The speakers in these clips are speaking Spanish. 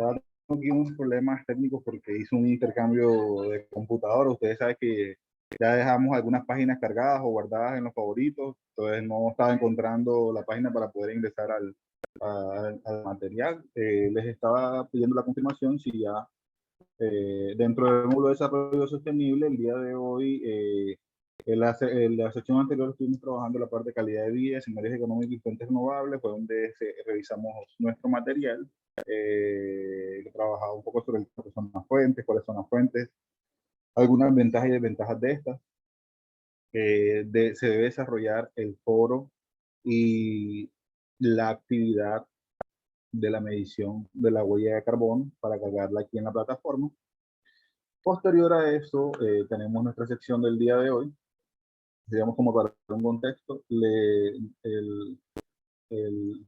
Estaba teniendo aquí unos problemas técnicos porque hice un intercambio de computadora. Ustedes saben que ya dejamos algunas páginas cargadas o guardadas en los favoritos, entonces no estaba encontrando la página para poder ingresar al material. Les estaba pidiendo la confirmación si ya dentro del módulo de desarrollo sostenible, el día de hoy, en la sección anterior estuvimos trabajando la parte de calidad de vida, escenarios económicos y fuentes renovables, fue donde revisamos nuestro material, trabajaba un poco sobre cuáles son las fuentes, algunas ventajas y desventajas de estas. Se debe desarrollar el foro y la actividad de la medición de la huella de carbono para cargarla aquí en la plataforma. Posterior a eso, tenemos nuestra sección del día de hoy. Digamos, como para un contexto,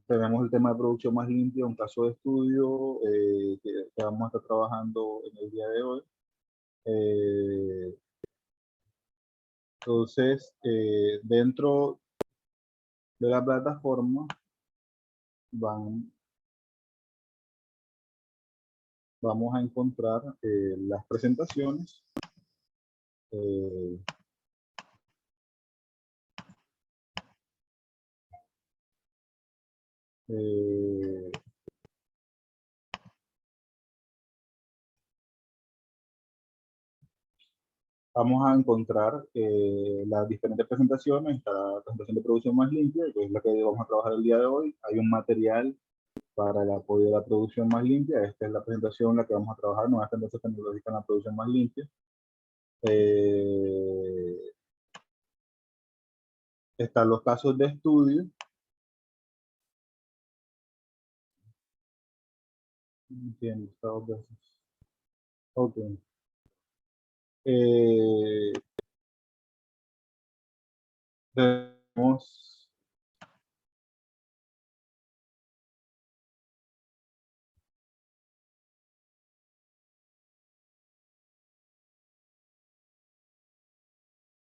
tenemos el tema de producción más limpia, un caso de estudio que vamos a estar trabajando en el día de hoy. Entonces, dentro de la plataforma vamos a encontrar las presentaciones. Vamos a encontrar las diferentes presentaciones. Está la presentación de producción más limpia, que es la que vamos a trabajar el día de hoy. Hay un material para el apoyo de la producción más limpia. Esta es la presentación en la que vamos a trabajar, nuevas tendencias tecnológicas en la producción más limpia. Están los casos de estudio. Entiendo, está dos veces. Ok. Tenemos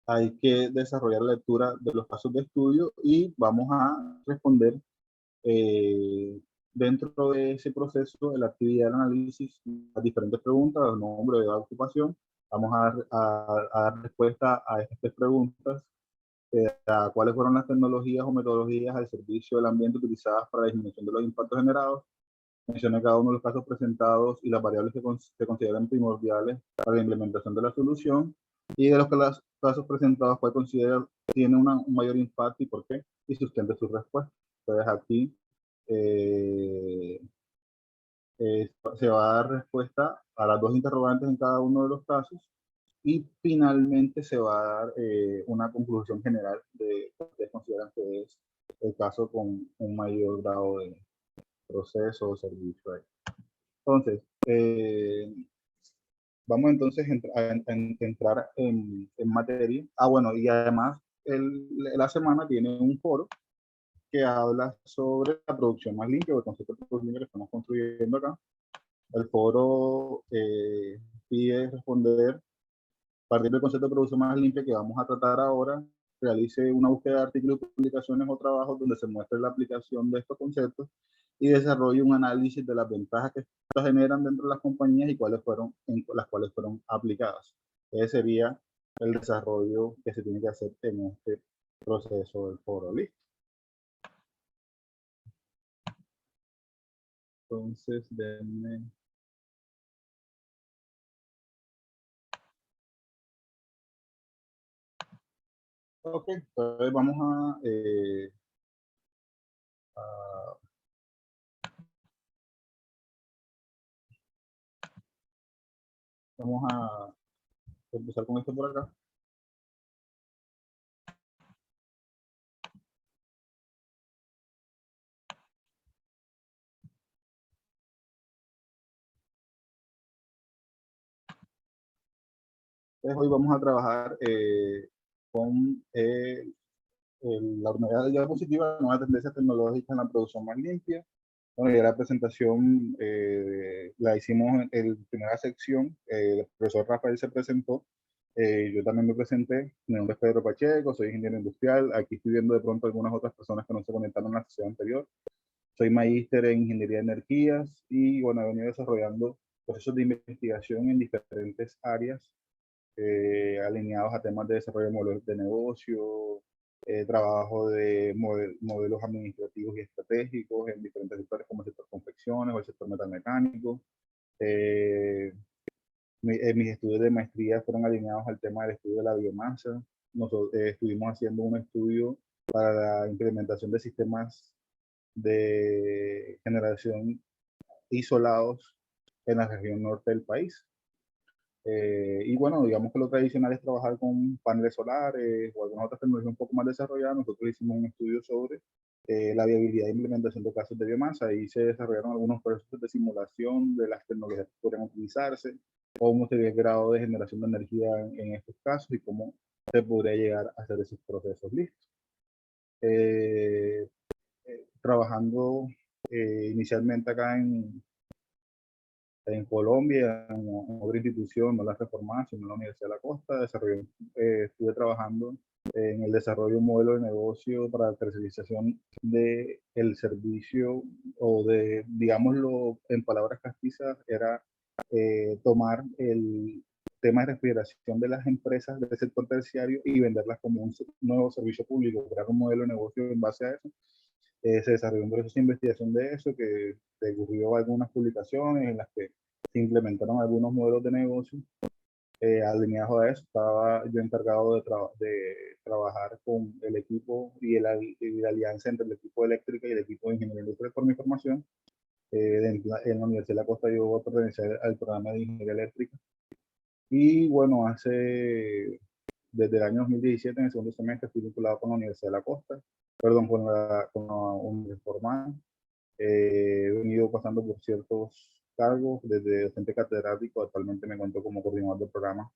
hay que desarrollar la lectura de los casos de estudio y vamos a responder dentro de ese proceso de la actividad del análisis las diferentes preguntas, nombre, edad, ocupación. Vamos a dar respuesta a estas tres preguntas. A cuáles fueron las tecnologías o metodologías al servicio del ambiente utilizadas para la disminución de los impactos generados. Menciona cada uno de los casos presentados y las variables que se consideran primordiales para la implementación de la solución, y de los casos presentados cuál considera tiene un mayor impacto y por qué, y sustente su respuesta. Entonces aquí se va a dar respuesta a las dos interrogantes en cada uno de los casos, y finalmente se va a dar una conclusión general de lo que consideran que es el caso con un mayor grado de proceso o servicio. Entonces, vamos entonces a entrar en materia. Bueno, y además la semana tiene un foro que habla sobre la producción más limpia, o el concepto de producción limpia que estamos construyendo acá. El foro pide responder, a partir del concepto de producción más limpia que vamos a tratar ahora, realice una búsqueda de artículos, publicaciones o trabajos donde se muestre la aplicación de estos conceptos y desarrolle un análisis de las ventajas que estos generan dentro de las compañías y las cuales fueron aplicadas. Ese sería el desarrollo que se tiene que hacer en este proceso del foro. ¿Listo? Entonces, denme... Ok, entonces vamos a vamos a empezar con esto por acá. Entonces hoy vamos a trabajar con la unidad de diapositiva, nuevas tendencias tecnológicas en la producción más limpia. Bueno, ya la presentación la hicimos en la primera sección. El profesor Rafael se presentó, yo también me presenté. Mi nombre es Pedro Pacheco, soy ingeniero industrial. Aquí estoy viendo de pronto algunas otras personas que no se conectaron en la sesión anterior. Soy magíster en Ingeniería de Energías y bueno, he venido desarrollando procesos de investigación en diferentes áreas alineados a temas de desarrollo de modelos de negocio, trabajo de modelos administrativos y estratégicos en diferentes sectores como el sector confecciones o el sector metalmecánico. Mis estudios de maestría fueron alineados al tema del estudio de la biomasa. Nosotros estuvimos haciendo un estudio para la implementación de sistemas de generación isolados en la región norte del país. Y bueno, digamos que lo tradicional es trabajar con paneles solares o algunas otras tecnologías un poco más desarrolladas. Nosotros hicimos un estudio sobre la viabilidad de implementación de casos de biomasa y se desarrollaron algunos procesos de simulación de las tecnologías que podrían utilizarse, cómo sería el grado de generación de energía en estos casos y cómo se podría llegar a hacer esos procesos listos. Trabajando inicialmente acá en Colombia, en otra institución, no la Reformada, sino en la Universidad de la Costa, estuve trabajando en el desarrollo de un modelo de negocio para la tercerización del servicio o de, digámoslo en palabras castizas, era tomar el tema de refrigeración de las empresas del sector terciario y venderlas como un nuevo servicio público, crear un modelo de negocio en base a eso. Se desarrolló un proceso de investigación de eso que recurrió a algunas publicaciones en las que se implementaron algunos modelos de negocio. Alineados a eso, estaba yo encargado de trabajar con el equipo y la alianza entre el equipo eléctrico y el equipo de ingeniería industrial por mi formación. En la Universidad de la Costa yo pertenecía al programa de ingeniería eléctrica. Y bueno, desde el año 2017, en el segundo semestre, estoy vinculado con la Universidad de la Costa, perdón, con la Universidad Formal. He venido pasando por ciertos cargos, desde docente catedrático, actualmente me encuentro como coordinador del programa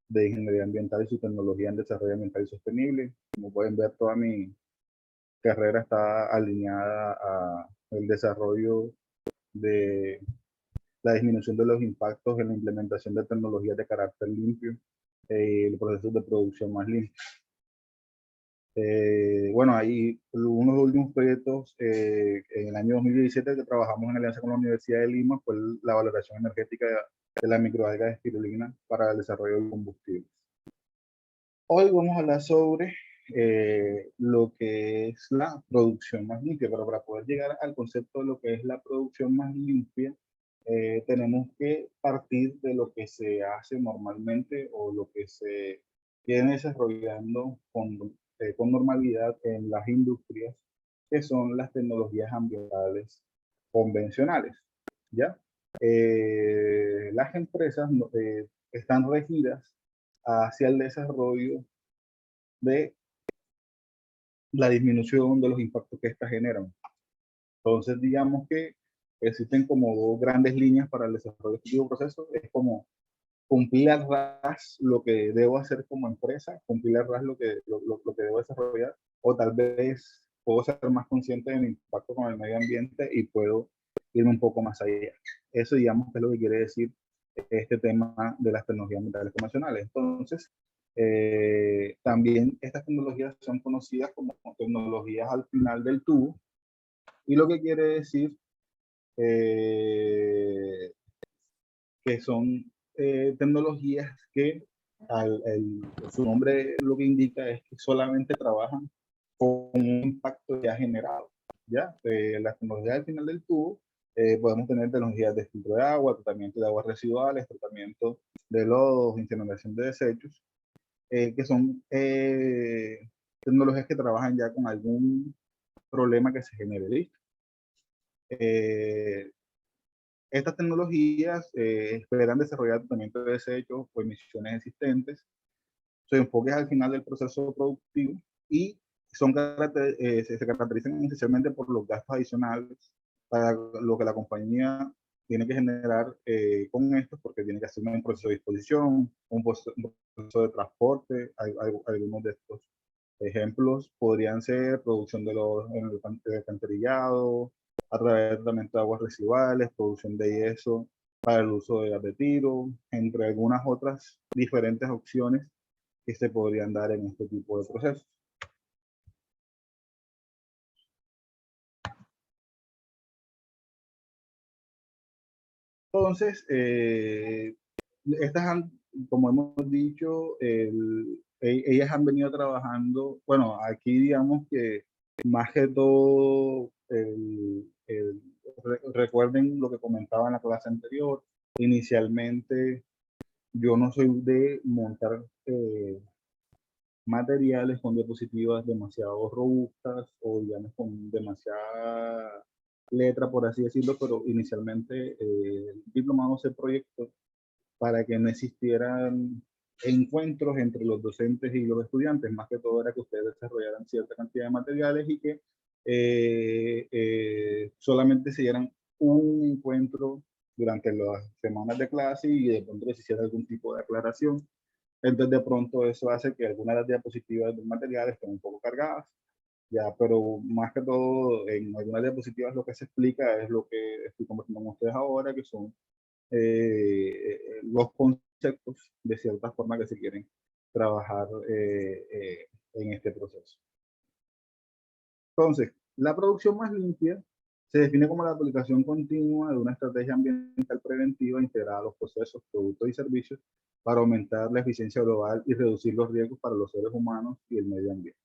de Ingeniería Ambiental y su tecnología en desarrollo ambiental y sostenible. Como pueden ver, toda mi carrera está alineada al desarrollo de la disminución de los impactos en la implementación de tecnologías de carácter limpio, el proceso de producción más limpio. Bueno, ahí uno de los últimos proyectos en el año 2017 que trabajamos en alianza con la Universidad de Lima fue la valoración energética de la microalga de espirulina para el desarrollo de combustibles. Hoy vamos a hablar sobre lo que es la producción más limpia, pero para poder llegar al concepto de lo que es la producción más limpia, tenemos que partir de lo que se hace normalmente o lo que se viene desarrollando con normalidad en las industrias, que son las tecnologías ambientales convencionales, ¿ya? Las empresas están regidas hacia el desarrollo de la disminución de los impactos que éstas generan. Entonces, digamos que existen como dos grandes líneas para el desarrollo de este tipo de procesos. Es como cumplir al ras lo que debo hacer como empresa, cumplir al ras lo que debo desarrollar, o tal vez puedo ser más consciente de mi impacto con el medio ambiente y puedo irme un poco más allá. Eso, digamos, que es lo que quiere decir este tema de las tecnologías ambientales convencionales. Entonces, también estas tecnologías son conocidas como tecnologías al final del tubo, y lo que quiere decir eh, que son tecnologías que su nombre lo que indica es que solamente trabajan con un impacto ya generado. ¿Ya? Las tecnologías al final del tubo, podemos tener tecnologías de filtro de agua, tratamiento de aguas residuales, tratamiento de lodos, incineración de desechos, que son tecnologías que trabajan ya con algún problema que se genere. ¿Listo? Estas tecnologías esperan desarrollar tratamiento de desechos o emisiones existentes. Su enfoque es al final del proceso productivo y se caracterizan esencialmente por los gastos adicionales para lo que la compañía tiene que generar con esto, porque tiene que hacer un proceso de disposición, un proceso de transporte. Algunos de estos ejemplos podrían ser producción de alcantarillado, a través de tratamiento de aguas residuales, producción de yeso para el uso de gas de tiro, entre algunas otras diferentes opciones que se podrían dar en este tipo de procesos. Entonces, estas han, como hemos dicho, ellas han venido trabajando, bueno, aquí digamos que más que todo, recuerden lo que comentaba en la clase anterior, inicialmente yo no soy de montar materiales con diapositivas demasiado robustas o digamos con demasiada letra, por así decirlo, pero inicialmente el diplomado se proyectó para que no existieran encuentros entre los docentes y los estudiantes, más que todo era que ustedes desarrollaran cierta cantidad de materiales y que solamente se dieran un encuentro durante las semanas de clase y de pronto se hiciera algún tipo de aclaración. Entonces de pronto eso hace que algunas de las diapositivas del material estén un poco cargadas, ya, pero más que todo en algunas diapositivas lo que se explica es lo que estoy conversando con ustedes ahora, que son los conceptos de cierta forma que se quieren trabajar en este proceso. Entonces, la producción más limpia se define como la aplicación continua de una estrategia ambiental preventiva integrada a los procesos, productos y servicios para aumentar la eficiencia global y reducir los riesgos para los seres humanos y el medio ambiente.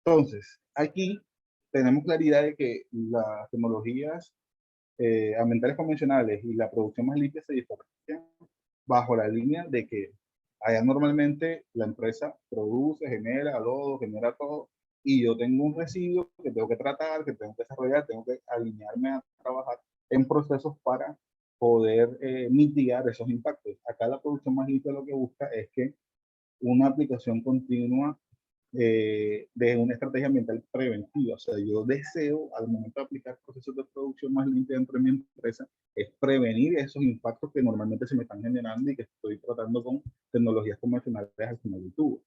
Entonces, aquí tenemos claridad de que las tecnologías ambientales convencionales y la producción más limpia se diferencian bajo la línea de que allá normalmente la empresa produce, genera lodo, genera todo, y yo tengo un residuo que tengo que tratar, que tengo que desarrollar, tengo que alinearme a trabajar en procesos para poder mitigar esos impactos. Acá la producción más limpia lo que busca es que una aplicación continua de una estrategia ambiental preventiva. O sea, yo deseo, al momento de aplicar procesos de producción más limpios dentro de mi empresa, es prevenir esos impactos que normalmente se me están generando y que estoy tratando con tecnologías convencionales al final del tubo.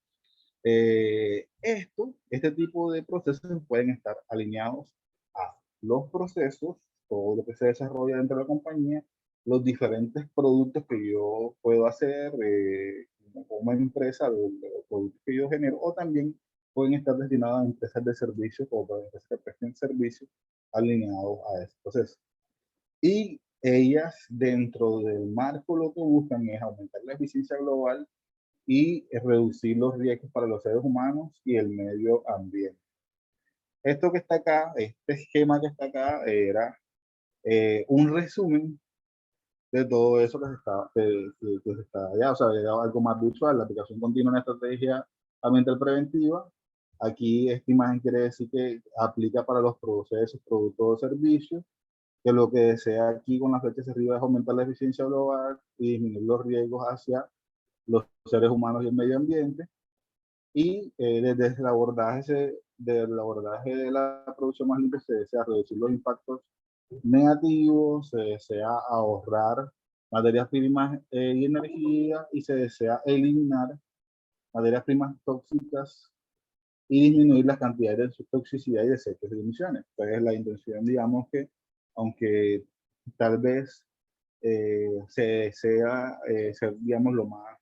Este tipo de procesos pueden estar alineados a los procesos, todo lo que se desarrolla dentro de la compañía, los diferentes productos que yo puedo hacer como empresa, los productos que yo genero, o también pueden estar destinados a empresas de servicios o para empresas que presten servicios alineados a ese proceso. Y ellas, dentro del marco, lo que buscan es aumentar la eficiencia global y reducir los riesgos para los seres humanos y el medio ambiente. Esto que está acá, este esquema que está acá, era un resumen de todo eso que se está allá, o sea, era algo más visual, la aplicación continua en estrategia ambiental preventiva. Aquí esta imagen quiere decir que aplica para los procesos, productos o servicios, que lo que desea aquí con la flecha hacia arriba es aumentar la eficiencia global y disminuir los riesgos hacia los seres humanos y el medio ambiente. Y desde del abordaje de la producción más limpia se desea reducir los impactos negativos, se desea ahorrar materias primas y energía, y se desea eliminar materias primas tóxicas y disminuir las cantidades de su toxicidad y desechos de emisiones. Entonces la intención, digamos que, aunque tal vez se desea ser, digamos, lo más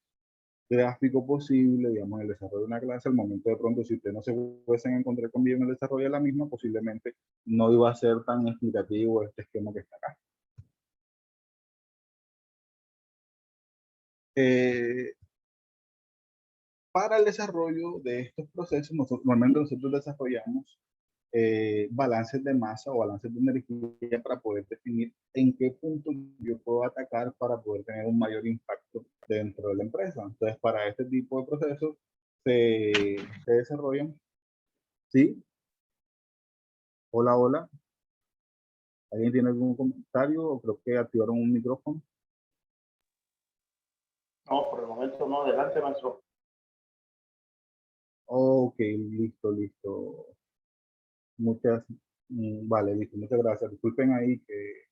gráfico posible, digamos, en el desarrollo de una clase, al momento de pronto, si ustedes no se fuesen a encontrar conmigo en el desarrollo de la misma, posiblemente no iba a ser tan explicativo este esquema que está acá. Eh, para el desarrollo de estos procesos, normalmente nosotros desarrollamos balances de masa o balances de energía para poder definir en qué punto yo puedo atacar para poder tener un mayor impacto dentro de la empresa. Entonces, para este tipo de procesos se desarrollan, ¿sí? Hola, hola. ¿Alguien tiene algún comentario o creo que activaron un micrófono? No, por el momento no. Adelante, maestro. Ok, listo, listo. Muchas, vale, listo, muchas gracias. Disculpen ahí que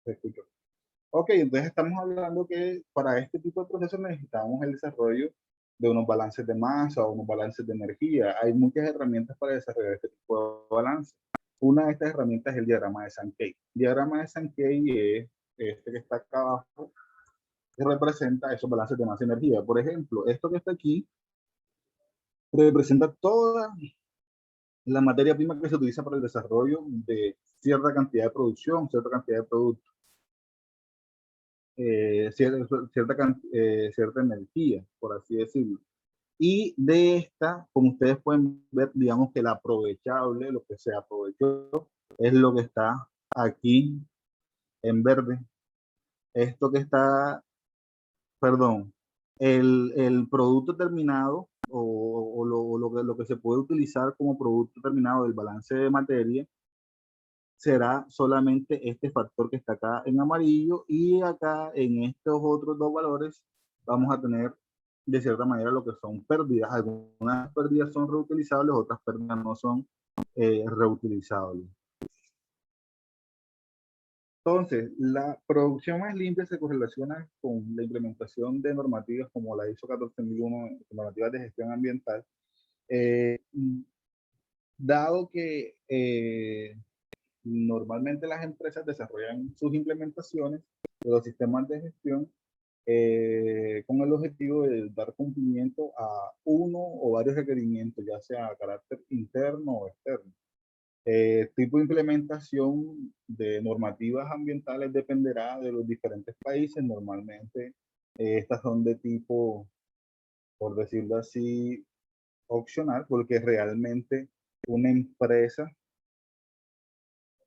se escuchó. Ok, entonces estamos hablando que para este tipo de procesos necesitamos el desarrollo de unos balances de masa o unos balances de energía. Hay muchas herramientas para desarrollar este tipo de balance. Una de estas herramientas es el diagrama de Sankey. El diagrama de Sankey es este que está acá abajo, que representa esos balances de masa y energía. Por ejemplo, esto que está aquí representa toda la materia prima que se utiliza para el desarrollo de cierta cantidad de producción, cierta cantidad de productos. cierta energía, por así decirlo. Y de esta, como ustedes pueden ver, digamos que la aprovechable, lo que se aprovechó, es lo que está aquí en verde. Esto que está, perdón, el producto terminado lo que se puede utilizar como producto terminado del balance de materia será solamente este factor que está acá en amarillo, y acá en estos otros dos valores vamos a tener de cierta manera lo que son pérdidas. Algunas pérdidas son reutilizables, otras pérdidas no son reutilizables. Entonces, la producción más limpia se correlaciona con la implementación de normativas como la ISO 14001, normativas de gestión ambiental, eh, dado que normalmente las empresas desarrollan sus implementaciones de los sistemas de gestión con el objetivo de dar cumplimiento a uno o varios requerimientos, ya sea a carácter interno o externo. Tipo de implementación de normativas ambientales dependerá de los diferentes países. Normalmente estas son de tipo, por decirlo así, opcional, porque realmente una empresa,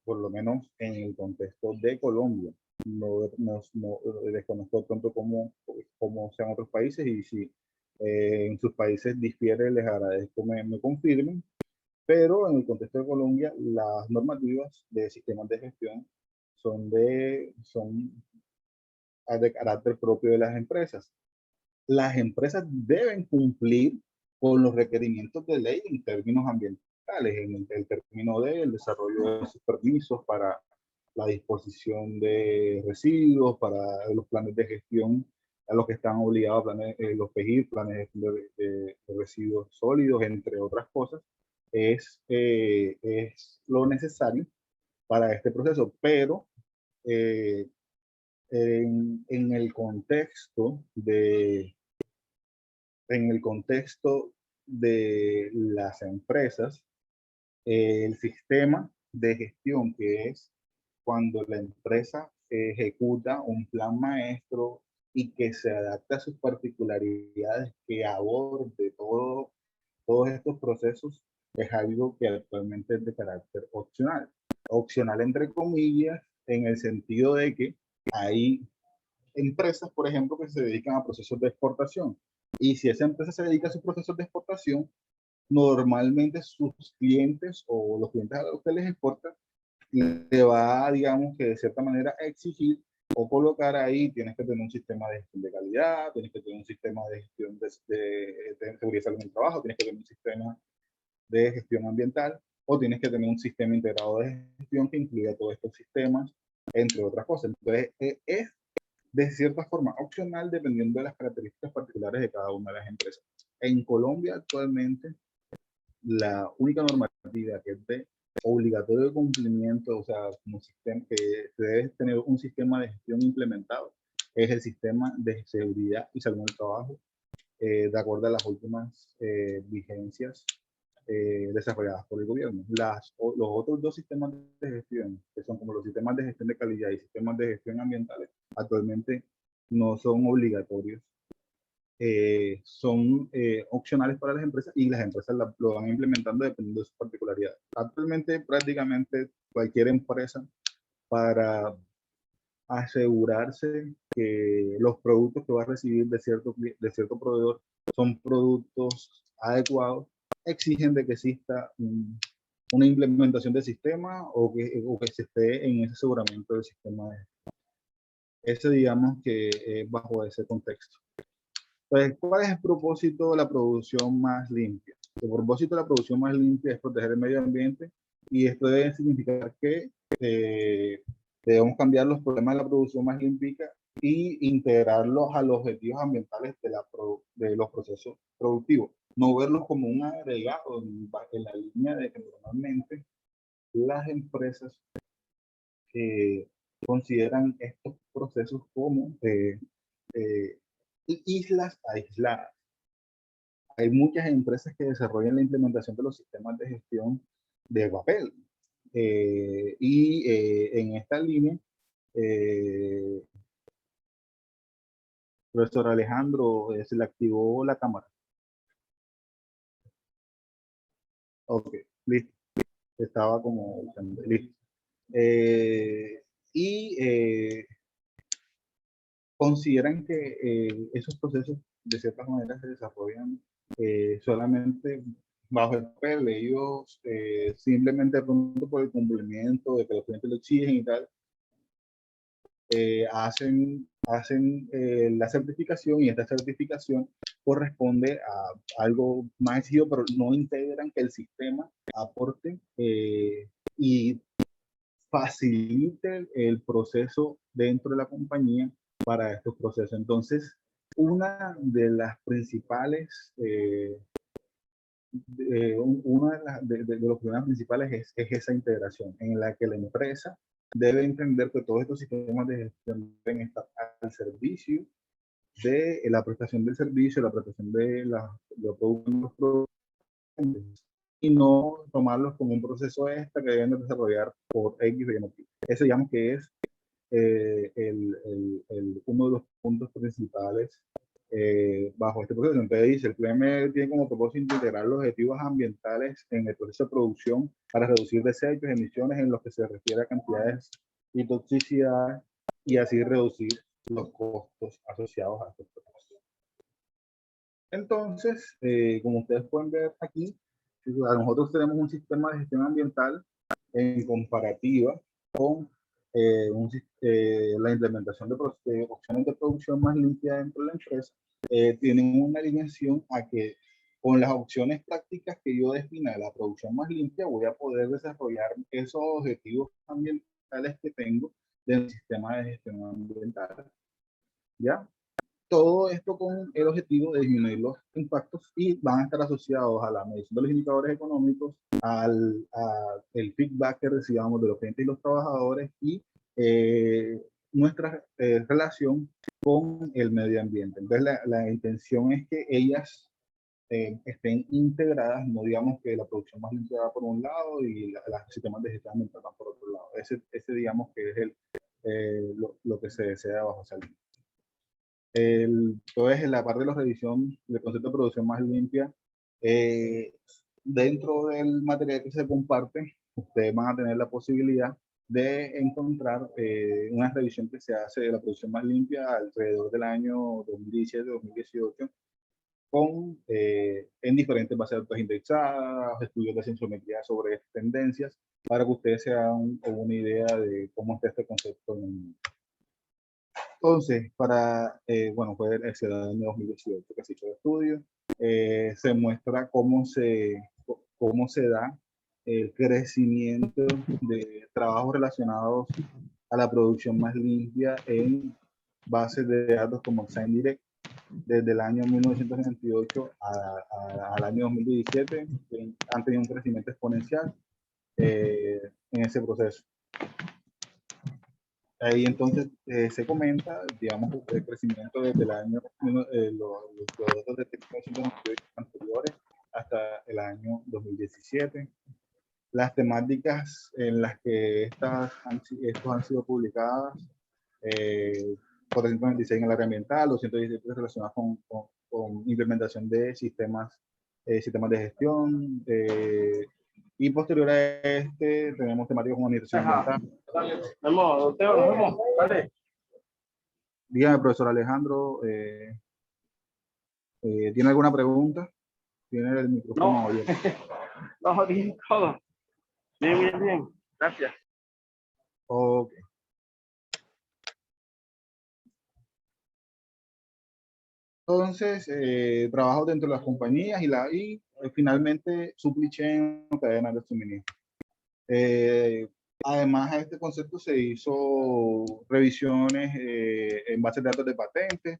por lo menos en el contexto de Colombia, no desconozco tanto cómo sean otros países, y si en sus países difiere, les agradezco me confirmen, pero en el contexto de Colombia las normativas de sistemas de gestión son de carácter propio de las empresas. Las empresas deben cumplir con los requerimientos de ley en términos ambientales, en el término del desarrollo de sus permisos para la disposición de residuos, para los planes de gestión a los que están obligados los PEGIR, planes de residuos sólidos, entre otras cosas. Es lo necesario para este proceso, pero eh, en el contexto de las empresas, el sistema de gestión, que es cuando la empresa ejecuta un plan maestro y que se adapta a sus particularidades, que aborde todos estos procesos, es algo que actualmente es de carácter opcional. Opcional entre comillas, en el sentido de que hay empresas, por ejemplo, que se dedican a procesos de exportación. Y si esa empresa se dedica a sus procesos de exportación, normalmente sus clientes o los clientes a los que les exporta le va, digamos que de cierta manera, exigir o colocar ahí: tienes que tener un sistema de gestión de calidad, tienes que tener un sistema de gestión de seguridad y salud en el trabajo, tienes que tener un sistema de gestión ambiental, o tienes que tener un sistema integrado de gestión que incluya todos estos sistemas, entre otras cosas. Entonces, es de cierta forma opcional dependiendo de las características particulares de cada una de las empresas. En Colombia actualmente la única normativa que es de obligatorio cumplimiento, o sea, como sistema que debe tener un sistema de gestión implementado, es el sistema de seguridad y salud en el trabajo, de acuerdo a las últimas vigencias desarrolladas por el gobierno. Los otros dos sistemas de gestión, que son como los sistemas de gestión de calidad y sistemas de gestión ambientales, actualmente no son obligatorios, son opcionales para las empresas, y las empresas lo van implementando dependiendo de sus particularidades. Actualmente prácticamente cualquier empresa, para asegurarse que los productos que va a recibir de cierto proveedor son productos adecuados, exigen de que exista una implementación del sistema, o que se esté en ese aseguramiento del sistema. Ese, digamos que bajo ese contexto. Entonces, ¿cuál es el propósito de la producción más limpia? El propósito de la producción más limpia es proteger el medio ambiente, y esto debe significar que debemos cambiar los problemas de la producción más limpia y integrarlos a los objetivos ambientales de los procesos productivos. No verlos como un agregado en la línea de que normalmente las empresas consideran estos procesos como eh, islas aisladas. Hay muchas empresas que desarrollan la implementación de los sistemas de gestión de papel. En esta línea, eh, Profesor Alejandro, se le activó la cámara. Ok, listo. Estaba como listo. Y consideran que esos procesos de ciertas maneras se desarrollan solamente bajo el papel. Ellos simplemente de pronto por el cumplimiento de que los clientes lo exigen y tal, hacen la certificación, y esta certificación corresponde a algo más exigido, pero no integran que el sistema aporte y facilite el proceso dentro de la compañía para estos procesos. Entonces, una de las principales, de los problemas principales es esa integración en la que la empresa debe entender que todos estos sistemas de gestión deben estar al servicio de la prestación del servicio, la prestación de los productos, y no tomarlos como un proceso extra que deben desarrollar por X o Y motivo. Eso digamos que es uno de los puntos principales bajo este proceso. Entonces dice, el PME tiene como propósito integrar los objetivos ambientales en el proceso de producción para reducir desechos, emisiones en los que se refiere a cantidades y toxicidad, y así reducir los costos asociados a estos procesos. Entonces, como ustedes pueden ver aquí, nosotros tenemos un sistema de gestión ambiental en comparativa con la implementación de opciones de producción más limpias dentro de la empresa. Tienen una alineación a que con las opciones prácticas que yo defina de la producción más limpia, voy a poder desarrollar esos objetivos ambientales que tengo del sistema de gestión ambiental. ¿Ya? Todo esto con el objetivo de disminuir los impactos, y van a estar asociados a la medición de los indicadores económicos, al feedback que recibamos de los clientes y los trabajadores, y nuestra relación con el medio ambiente. Entonces, la intención es que ellas estén integradas, no digamos que la producción más limpia va por un lado y los sistemas de gestión ambiental van por otro lado. Ese digamos que es lo que se desea bajo esa línea. Entonces, en la parte de la revisión del concepto de producción más limpia, dentro del material que se comparte, ustedes van a tener la posibilidad de encontrar una revisión que se hace de la producción más limpia alrededor del año 2017-2018, en diferentes bases de datos indexadas, estudios de sensometría sobre tendencias, para que ustedes se hagan una idea de cómo está este concepto en el mundo. Entonces, bueno, fue el año 2018 que se hizo el estudio. Se muestra cómo se da el crecimiento de trabajos relacionados a la producción más limpia en bases de datos como SignDirect, desde el año 1998 al año 2017, han tenido un crecimiento exponencial en ese proceso. Ahí entonces se comenta, digamos, el crecimiento desde el año, los datos de 1998 anteriores hasta el año 2017. Las temáticas en las que estos han sido publicadas, 496 en el área ambiental, 217 relacionadas con implementación de sistemas de gestión, y posterior a este tenemos temáticas como administración ambiental. Nos vemos, Teo, nos vemos. Vale. Dígame, profesor Alejandro, ¿tiene alguna pregunta? Tiene el micrófono abierto. No, bien todo. Bien, bien, bien. Gracias. Ok. Entonces, trabajo dentro de las compañías y finalmente supply chain o cadena de suministro. Además, a este concepto se hizo revisiones en bases de datos de patentes.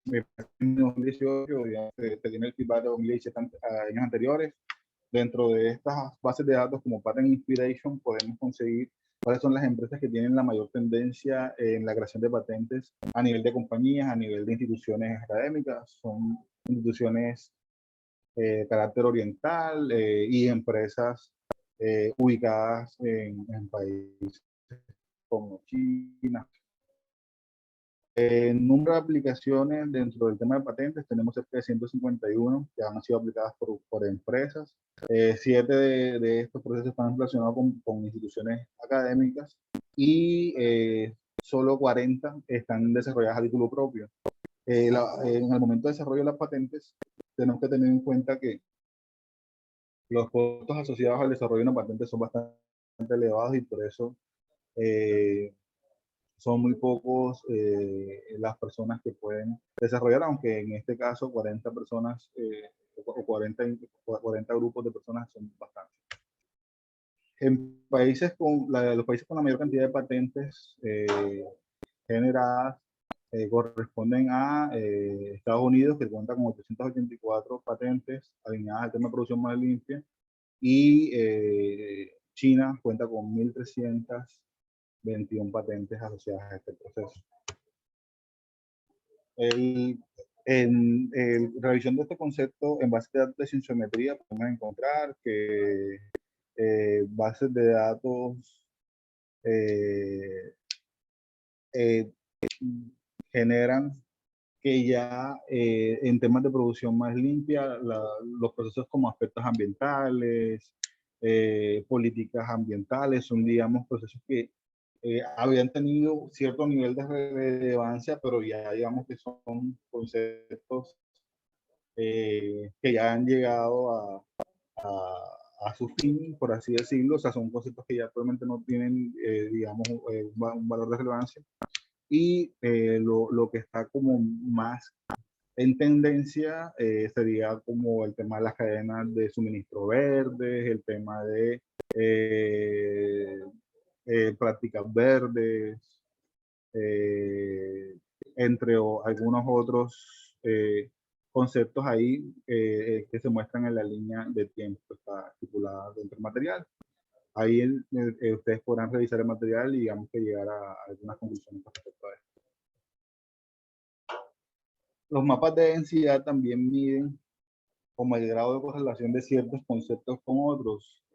En 2018, se tiene el feedback de 2017 años anteriores. Dentro de estas bases de datos como Patent Inspiration podemos conseguir cuáles son las empresas que tienen la mayor tendencia en la creación de patentes a nivel de compañías, a nivel de instituciones académicas. Son instituciones de carácter oriental y empresas ubicadas en países como China. En número de aplicaciones dentro del tema de patentes, tenemos cerca de 151 que han sido aplicadas por empresas. 7 de estos procesos están relacionados con instituciones académicas y solo 40 están desarrolladas a título propio. En el momento de desarrollo de las patentes, tenemos que tener en cuenta que los costos asociados al desarrollo de una patente son bastante elevados y por eso son muy pocos las personas que pueden desarrollar, aunque en este caso 40 personas o 40 grupos de personas son bastantes. En países los países con la mayor cantidad de patentes generadas corresponden a Estados Unidos, que cuenta con 884 patentes alineadas al tema de producción más limpia, y China cuenta con 1.321 patentes asociadas a este proceso. En revisión de este concepto, en base de datos de cienciometría, podemos encontrar que bases de datos generan que ya en temas de producción más limpia, los procesos como aspectos ambientales, políticas ambientales, son, digamos, procesos que habían tenido cierto nivel de relevancia, pero ya digamos que son conceptos que ya han llegado a su fin, por así decirlo. O sea, son conceptos que ya actualmente no tienen, digamos, un valor de relevancia. Y lo que está como más en tendencia sería como el tema de las cadenas de suministro verdes, el tema de prácticas verdes, eh, entre algunos otros conceptos ahí que se muestran en la línea de tiempo que está estipulada dentro del material. Ahí ustedes podrán revisar el material y digamos que llegar a algunas conclusiones respecto a esto. Los mapas de densidad también miden como el grado de correlación de ciertos conceptos con otros.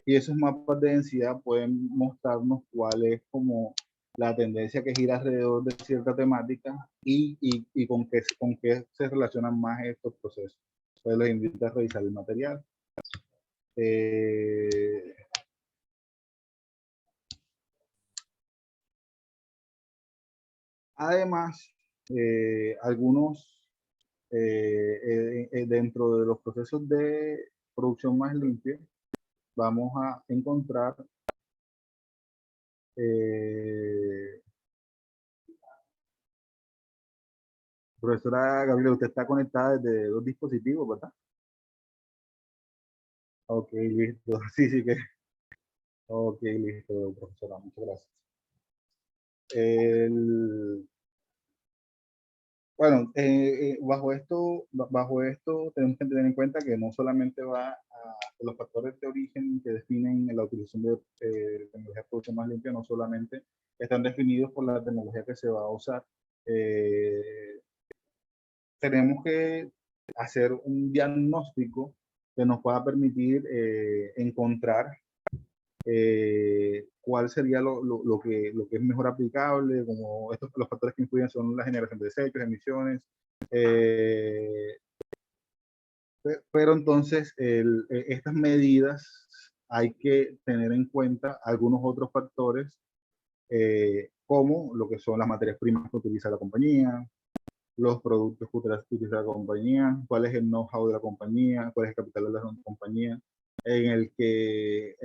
Y esos mapas de densidad pueden mostrarnos cuál es como la tendencia que gira alrededor de cierta temática y con qué se relacionan más estos procesos. Entonces les invito a revisar el material. Además, algunos dentro de los procesos de producción más limpia, vamos a encontrar profesora Gabriela, usted está conectada desde dos dispositivos, ¿verdad? Ok, listo. Sí, sí que. Ok, listo, profesora, muchas gracias. Bueno, bajo esto tenemos que tener en cuenta que no solamente va a los factores de origen que definen la utilización de tecnología de producción más limpia, no solamente están definidos por la tecnología que se va a usar. Tenemos que hacer un diagnóstico que nos pueda permitir encontrar cuál sería lo que es mejor aplicable, como los factores que influyen son la generación de desechos, emisiones, pero entonces estas medidas hay que tener en cuenta algunos otros factores, como lo que son las materias primas que utiliza la compañía, los productos que utiliza la compañía, cuál es el know-how de la compañía, cuál es el capital de la compañía, en el que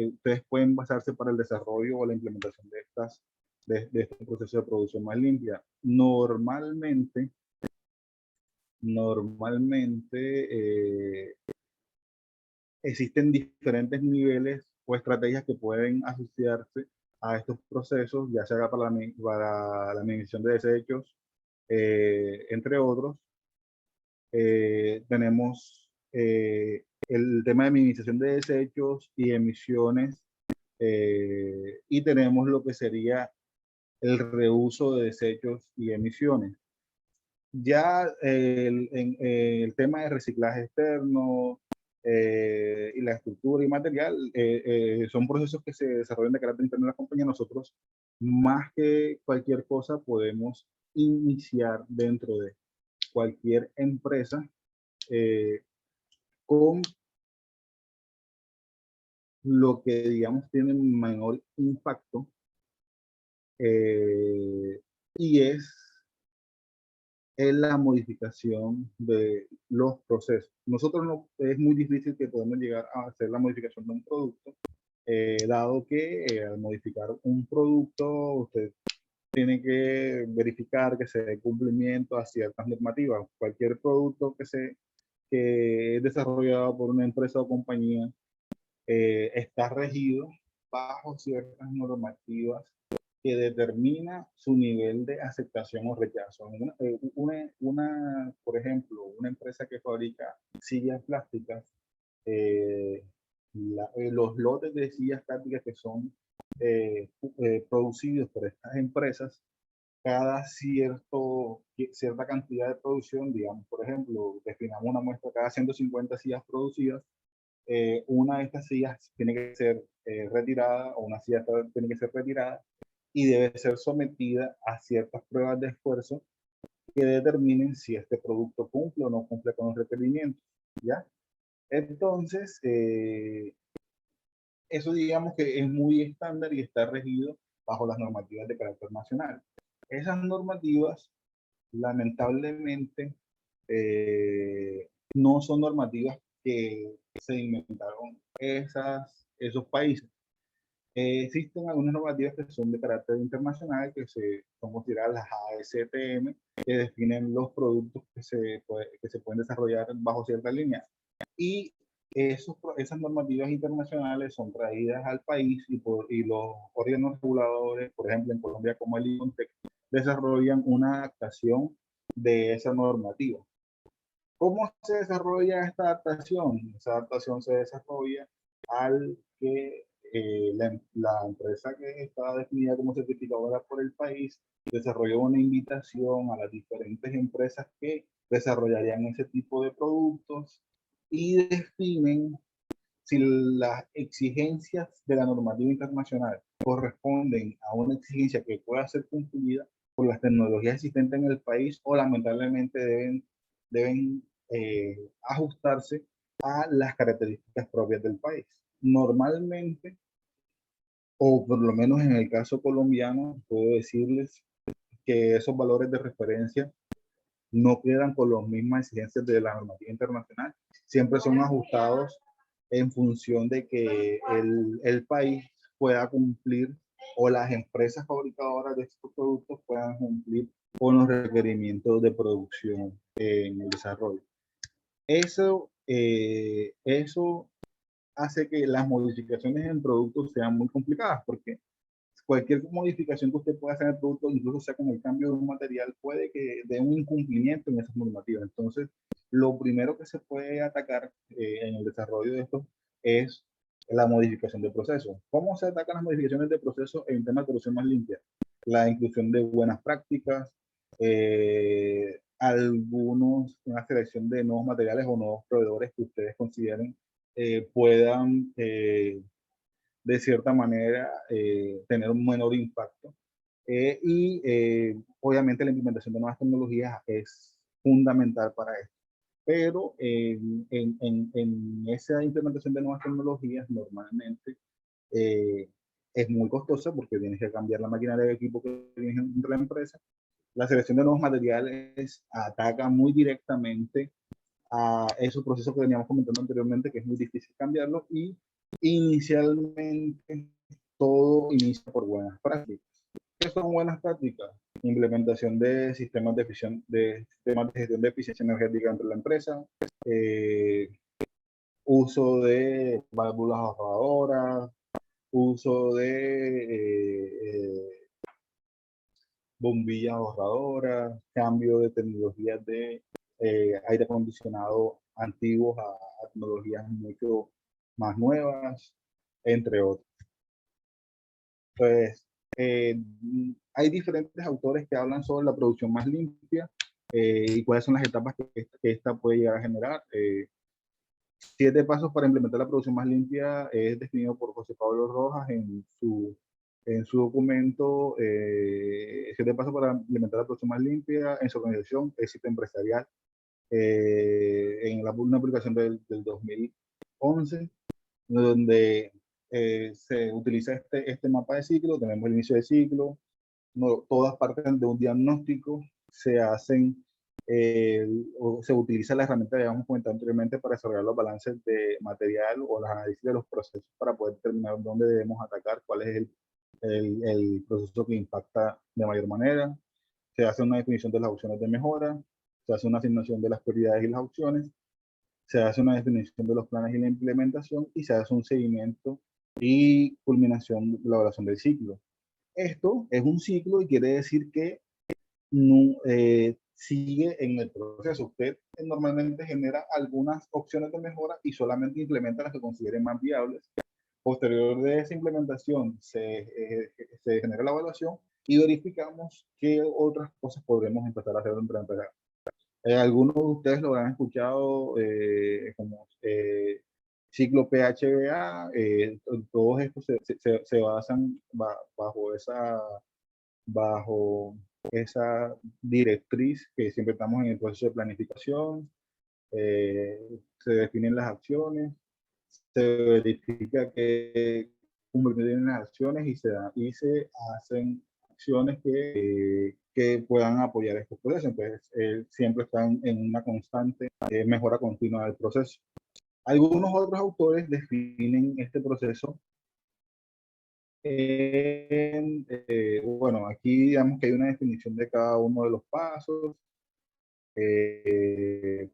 ustedes pueden basarse para el desarrollo o la implementación de este proceso de producción más limpia. Normalmente existen diferentes niveles o estrategias que pueden asociarse a estos procesos, ya sea para la medición de desechos, entre otros. Tenemos el tema de minimización de desechos y emisiones, y tenemos lo que sería el reuso de desechos y emisiones. Ya el tema de reciclaje externo, y la estructura y material son procesos que se desarrollan de carácter interno de la compañía. Nosotros, más que cualquier cosa, podemos iniciar dentro de cualquier empresa eh, con lo que, digamos, tiene menor impacto eh, y es la modificación de los procesos. Nosotros no, es muy difícil que podamos llegar a hacer la modificación de un producto, dado que al modificar un producto usted tiene que verificar que se dé cumplimiento a ciertas normativas. Cualquier producto que es desarrollado por una empresa o compañía está regido bajo ciertas normativas que determina su nivel de aceptación o rechazo. Por ejemplo, una empresa que fabrica sillas plásticas, eh, los lotes de sillas plásticas que son producidos por estas empresas, cada cierta cantidad de producción, digamos, por ejemplo, destinamos una muestra cada 150 sillas producidas, una de estas sillas tiene que ser retirada, o una silla tiene que ser retirada y debe ser sometida a ciertas pruebas de esfuerzo que determinen si este producto cumple o no cumple con los requerimientos, ¿ya? Entonces, eso digamos que es muy estándar y está regido bajo las normativas de carácter nacional. Esas normativas, lamentablemente, no son normativas que se inventaron esos países. Existen algunas normativas que son de carácter internacional, que son consideradas las ASTM, que definen los productos que se pueden desarrollar bajo cierta línea. Y esas normativas internacionales son traídas al país y los órganos reguladores, por ejemplo en Colombia como el ICONTEC, desarrollan una adaptación de esa normativa. ¿Cómo se desarrolla esta adaptación? Esa adaptación se desarrolla al que la empresa que está definida como certificadora por el país desarrolló una invitación a las diferentes empresas que desarrollarían ese tipo de productos y definen si las exigencias de la normativa internacional corresponden a una exigencia que pueda ser cumplida por las tecnologías existentes en el país o lamentablemente deben ajustarse a las características propias del país. Normalmente, o por lo menos en el caso colombiano, puedo decirles que esos valores de referencia no quedan con las mismas exigencias de la normativa internacional, siempre son ajustados en función de que el país pueda cumplir o las empresas fabricadoras de estos productos puedan cumplir con los requerimientos de producción en el desarrollo. Eso hace que las modificaciones en productos sean muy complicadas porque cualquier modificación que usted pueda hacer en el producto, incluso sea con el cambio de un material, puede que dé un incumplimiento en esas normativas. Entonces, lo primero que se puede atacar en el desarrollo de esto es la modificación de proceso. ¿Cómo se atacan las modificaciones de proceso en temas de producción más limpia? La inclusión de buenas prácticas, una selección de nuevos materiales o nuevos proveedores que ustedes consideren puedan de cierta manera tener un menor impacto. Obviamente la implementación de nuevas tecnologías es fundamental para esto. Pero en esa implementación de nuevas tecnologías normalmente es muy costosa porque tienes que cambiar la maquinaria de equipo que tienes dentro de la empresa. La selección de nuevos materiales ataca muy directamente a esos procesos que veníamos comentando anteriormente, que es muy difícil cambiarlo, y inicialmente todo inicia por buenas prácticas. ¿Qué son buenas prácticas? Implementación de sistemas sistemas de gestión de eficiencia energética dentro de la empresa, uso de válvulas ahorradoras, uso de bombillas ahorradoras, cambio de tecnologías de aire acondicionado antiguos a tecnologías mucho más nuevas, entre otros. Pues hay diferentes autores que hablan sobre la producción más limpia y cuáles son las etapas que esta puede llegar a generar. 7 pasos para implementar la producción más limpia es definido por José Pablo Rojas en su documento, 7 pasos para implementar la producción más limpia en su organización, éxito empresarial, una publicación del 2011, donde se utiliza este mapa de ciclo. Tenemos el inicio de ciclo, no, todas parten de un diagnóstico, se hacen, o se utiliza la herramienta que habíamos comentado anteriormente para desarrollar los balances de material o los análisis de los procesos para poder determinar dónde debemos atacar, cuál es el proceso que impacta de mayor manera. Se hace una definición de las opciones de mejora, se hace una asignación de las prioridades y las opciones, se hace una definición de los planes y la implementación, y se hace un seguimiento y culminación de la evaluación del ciclo. Esto es un ciclo y quiere decir que no, sigue en el proceso. Usted normalmente genera algunas opciones de mejora y solamente implementa las que considere más viables. Posterior de esa implementación se genera la evaluación y verificamos qué otras cosas podremos empezar a hacer dentro de la empresa. Algunos de ustedes lo habrán escuchado como ciclo PHBA. Todos estos se basan bajo esa directriz que siempre estamos en el proceso de planificación. Se definen las acciones, se verifica que cumplen las acciones y se hacen acciones que puedan apoyar estos procesos. Entonces, siempre están en una constante mejora continua del proceso. Algunos otros autores definen este proceso bueno, aquí digamos que hay una definición de cada uno de los pasos,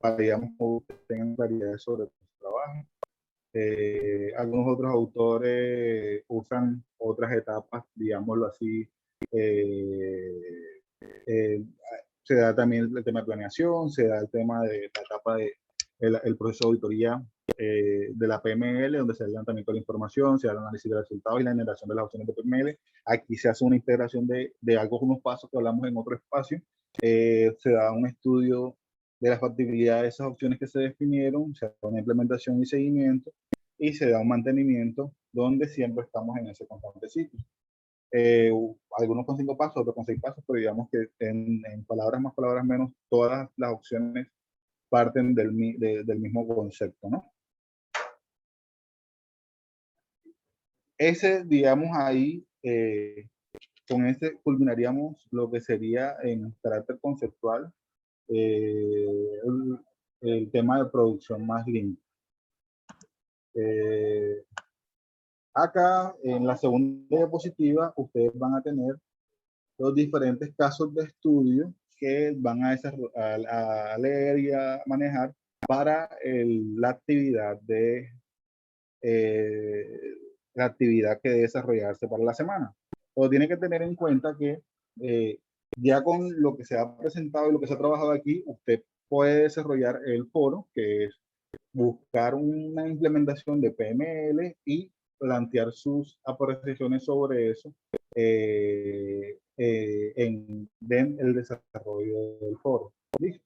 para digamos que ustedes tengan claridad sobre su trabajo. Algunos otros autores usan otras etapas, digámoslo así. eh, eh, Se da también el tema de planeación, se da el tema de la etapa de el proceso de auditoría de la PML, donde se dan también toda la información, se da el análisis de resultados y la generación de las opciones de PML. Aquí se hace una integración de algunos pasos que hablamos en otro espacio. Se da un estudio de la factibilidad de esas opciones que se definieron, se da una implementación y seguimiento, y se da un mantenimiento donde siempre estamos en ese constante ciclo. Algunos con 5 pasos, otros con 6 pasos, pero digamos que en palabras más, palabras menos, todas las opciones parten del mismo concepto, ¿no? Ese, digamos, ahí, con ese culminaríamos lo que sería en carácter conceptual el, el tema de producción más limpia. Acá, en la segunda diapositiva, ustedes van a tener los diferentes casos de estudio que van a leer y a manejar para eh, la actividad que debe desarrollarse para la semana. Pero tiene que tener en cuenta que eh, ya con lo que se ha presentado y lo que se ha trabajado aquí, usted puede desarrollar el foro, que es buscar una implementación de PML y plantear sus apreciaciones sobre eso en el desarrollo del foro. ¿Listo?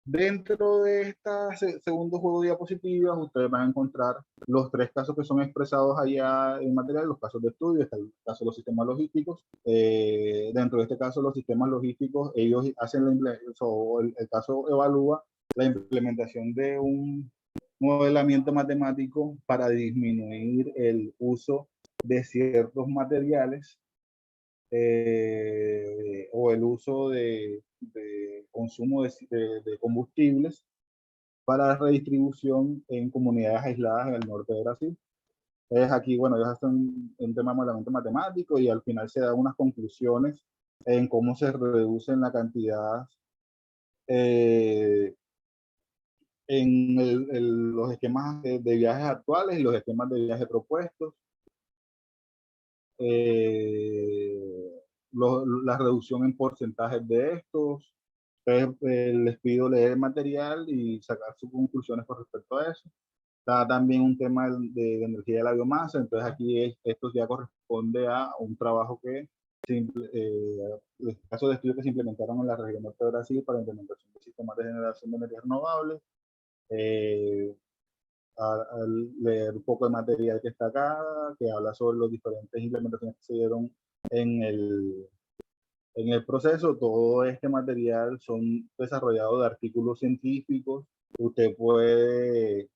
Dentro de este segundo juego de diapositivas, ustedes van a encontrar los 3 casos que son expresados allá en material, los casos de estudio. Está el caso de los sistemas logísticos. Dentro de este caso, los sistemas logísticos, ellos hacen el caso evalúa la implementación de un modelamiento matemático para disminuir el uso de ciertos materiales o el uso de consumo de combustibles para redistribución en comunidades aisladas en el norte de Brasil. Entonces aquí, bueno, ellos hacen un tema meramente matemático y al final se dan unas conclusiones en cómo se reduce la cantidad eh, en los esquemas de viajes actuales y los esquemas de viaje propuestos. La reducción en porcentajes de estos. Entonces, les pido leer el material y sacar sus conclusiones con respecto a eso. Está también un tema de energía de la biomasa. Entonces aquí esto ya corresponde a un trabajo que casos de estudio que se implementaron en la región norte de Brasil para implementación de sistemas de generación de energía renovable. eh, a leer un poco de material que está acá, que habla sobre las diferentes implementaciones que se dieron en el proceso. Todo este material son desarrollados de artículos científicos. Usted puede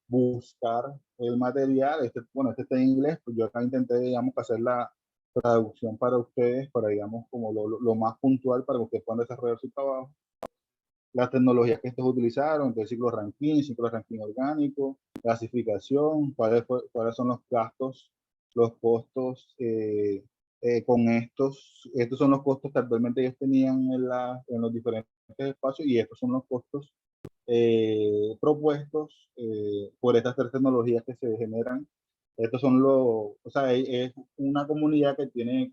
buscar el material. Bueno, este está en inglés, pues yo acá intenté, digamos, hacer la traducción para ustedes, para, digamos, como lo más puntual para que ustedes puedan desarrollar su trabajo. Las tecnologías que estos utilizaron, entonces ciclo ranking orgánico, clasificación, cuáles son los gastos, los costos con estos son los costos que actualmente ellos tenían en los diferentes espacios, y estos son los costos propuestos por estas tres tecnologías que se generan. Estos son o sea, es una comunidad que tiene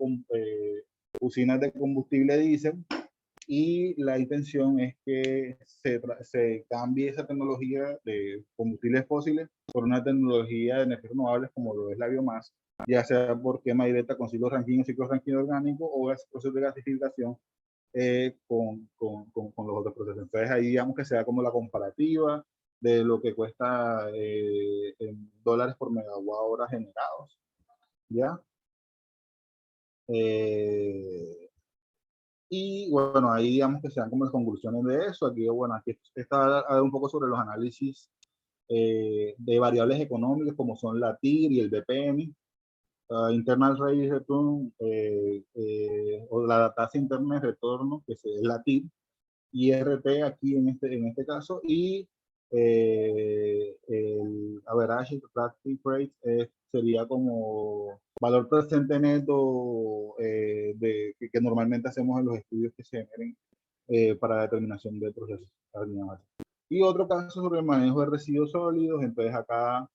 usinas de combustible diésel, y la intención es que se cambie esa tecnología de combustibles fósiles por una tecnología de energías renovables como lo es la biomasa, ya sea por quema directa con ciclo Rankine orgánico, o procesos de gasificación con los otros procesos. Entonces ahí digamos que se da como la comparativa de lo que cuesta en dólares por megawatt hora generados, ¿ya? Y bueno, ahí digamos que se dan como las conclusiones de eso. Aquí, bueno, aquí está a ver un poco sobre los análisis de variables económicas como son la TIR y el BPM, Internal Rate of Return, o la tasa interna de retorno, que es la TIR, IRT aquí en este caso, y el average tracking rate sería como valor presente neto que normalmente hacemos en los estudios que se generen para la determinación de procesos. Y otro caso sobre el manejo de residuos sólidos. Entonces acá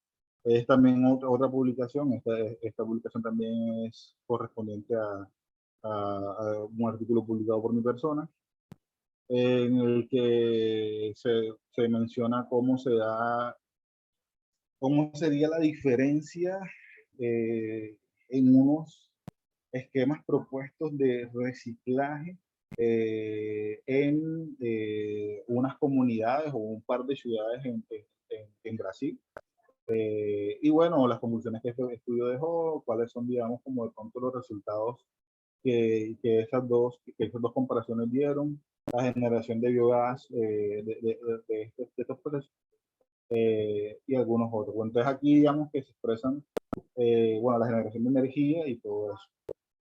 es también otra publicación. Esta publicación también es correspondiente a un artículo publicado por mi persona, en el que se menciona cómo sería la diferencia en unos esquemas propuestos de reciclaje en unas comunidades o un par de ciudades en Brasil. Y bueno, las conclusiones que este estudio dejó, cuáles son, digamos, como de pronto los resultados que esas dos comparaciones dieron, la generación de biogás de estos procesos, y algunos otros. Bueno, entonces aquí digamos que se expresan, bueno, la generación de energía y todo eso.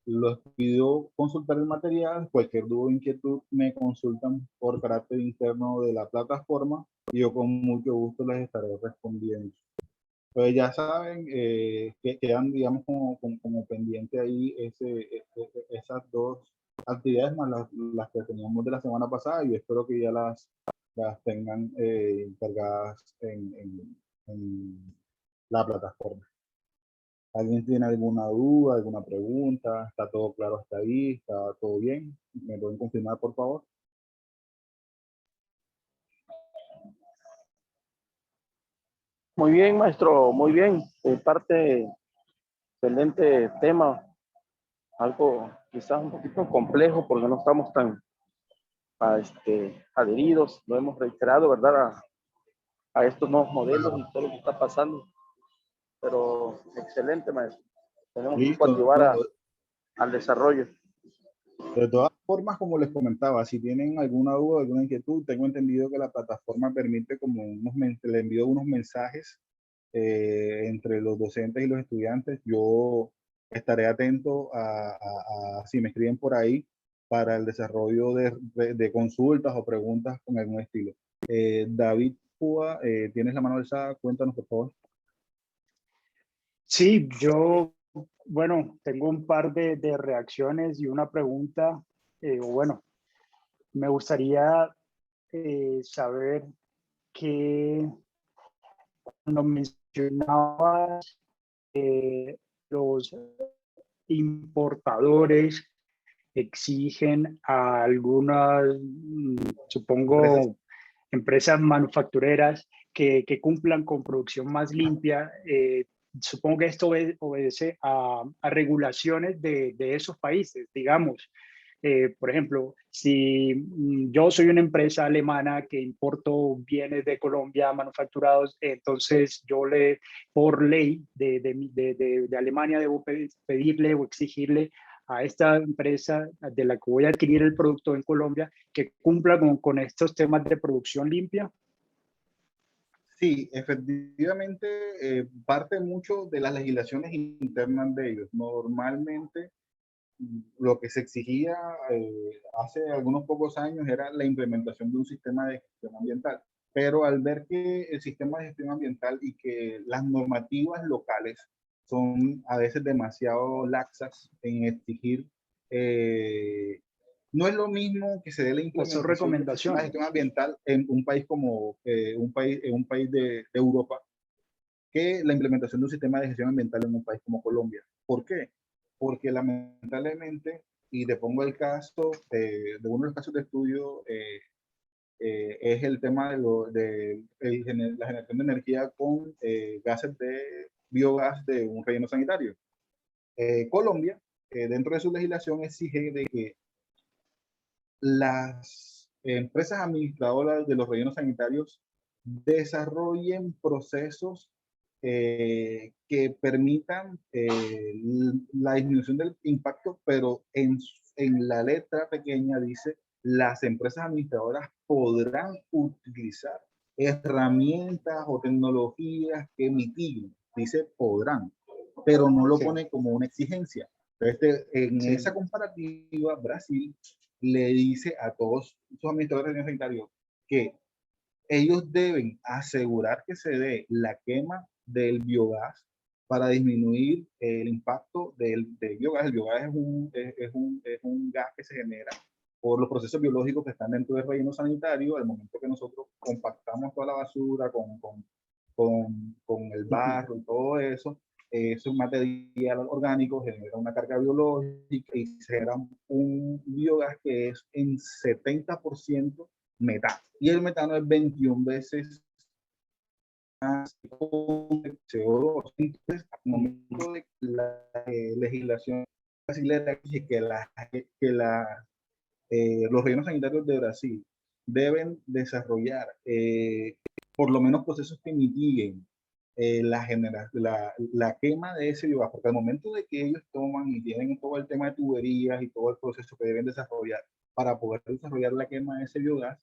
Los pido consultar el material. Cualquier duda o inquietud me consultan por carácter interno de la plataforma, y yo con mucho gusto les estaré respondiendo. Pues ya saben que quedan, digamos, como pendiente ahí esas dos actividades más las que teníamos de la semana pasada, y espero que ya las tengan cargadas en la plataforma. ¿Alguien tiene alguna duda, alguna pregunta? ¿Está todo claro hasta ahí? ¿Está todo bien? ¿Me pueden confirmar, por favor? Muy bien, maestro, muy bien. Parte, excelente tema, algo quizás un poquito complejo porque no estamos tan adheridos, lo hemos reiterado, ¿verdad? A estos nuevos modelos y todo lo que está pasando. Pero excelente, maestro. Tenemos que Listo. coadyuvar al desarrollo. De todas formas, como les comentaba, si tienen alguna duda, alguna inquietud, tengo entendido que la plataforma permite como le envío unos mensajes entre los docentes y los estudiantes. Yo estaré atento a si me escriben por ahí para el desarrollo de consultas o preguntas con algún estilo. David Púa, ¿tienes la mano alzada? Cuéntanos, por favor. Sí, bueno, tengo un par de reacciones y una pregunta. Bueno, me gustaría saber que cuando mencionabas los importadores exigen a algunas, supongo, empresas manufactureras que cumplan con producción más limpia. Supongo que esto obedece a regulaciones de esos países, digamos. Por ejemplo, si yo soy una empresa alemana que importo bienes de Colombia manufacturados, entonces por ley de Alemania, debo pedirle o exigirle a esta empresa de la que voy a adquirir el producto en Colombia que cumpla con estos temas de producción limpia. Sí, efectivamente, parte mucho de las legislaciones internas de ellos. Normalmente, lo que se exigía hace algunos pocos años era la implementación de un sistema de gestión ambiental. Pero al ver que el sistema de gestión ambiental y que las normativas locales son a veces demasiado laxas en exigir, no es lo mismo que se dé la O son implementación del sistema de recomendaciones. gestión ambiental en un país como un país de Europa, que la implementación de un sistema de gestión ambiental en un país como Colombia. ¿Por qué? Porque lamentablemente, y te pongo el caso de uno de los casos de estudio, es el tema de la generación de energía con gases de biogás de un relleno sanitario. Colombia, dentro de su legislación, exige de que las empresas administradoras de los rellenos sanitarios desarrollen procesos que permitan la disminución del impacto, pero en la letra pequeña dice, las empresas administradoras podrán utilizar herramientas o tecnologías que mitiguen, dice podrán, pero no lo Sí, pone como una exigencia. Entonces, en esa sí. comparativa, Brasil le dice a todos sus administradores sanitarios que ellos deben asegurar que se dé la quema del biogás para disminuir el impacto del biogás. El biogás es un gas que se genera por los procesos biológicos que están dentro del relleno sanitario. Al momento que nosotros compactamos toda la basura con el barro y todo eso, es un material orgánico, genera una carga biológica y se genera un biogás que es en 70% metano. Y el metano es 21 veces más CO2. Entonces, al momento de la legislación brasileña los rellenos sanitarios de Brasil deben desarrollar por lo menos procesos que mitiguen la quema de ese biogás, porque al momento de que ellos toman y tienen todo el tema de tuberías y todo el proceso que deben desarrollar para poder desarrollar la quema de ese biogás,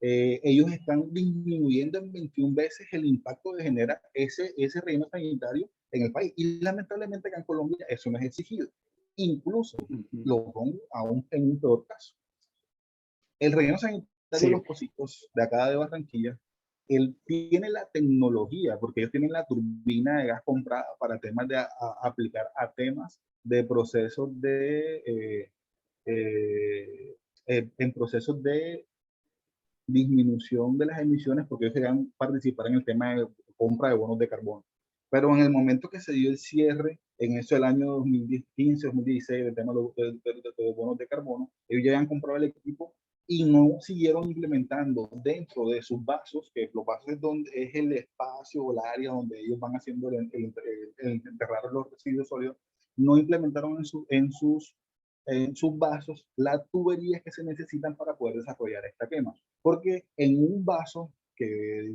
ellos están disminuyendo en 21 veces el impacto que genera ese relleno sanitario en el país. Y lamentablemente acá en Colombia eso no es exigido. Incluso lo pongo aún en un peor caso. El relleno sanitario de Sí, Los Pocitos, de acá de Barranquilla, él tiene la tecnología, porque ellos tienen la turbina de gas comprada para temas de aplicar a temas de procesos en procesos de disminución de las emisiones, porque ellos querían participar en el tema de compra de bonos de carbono. Pero en el momento que se dio el cierre, en eso del año 2015, 2016, del tema de bonos de carbono, ellos ya habían comprado el equipo y no siguieron implementando dentro de sus vasos, que los vasos es, donde, es el espacio o el área donde ellos van haciendo el enterrar los residuos sólidos, no implementaron en sus vasos las tuberías que se necesitan para poder desarrollar esta quema. Porque en un vaso, que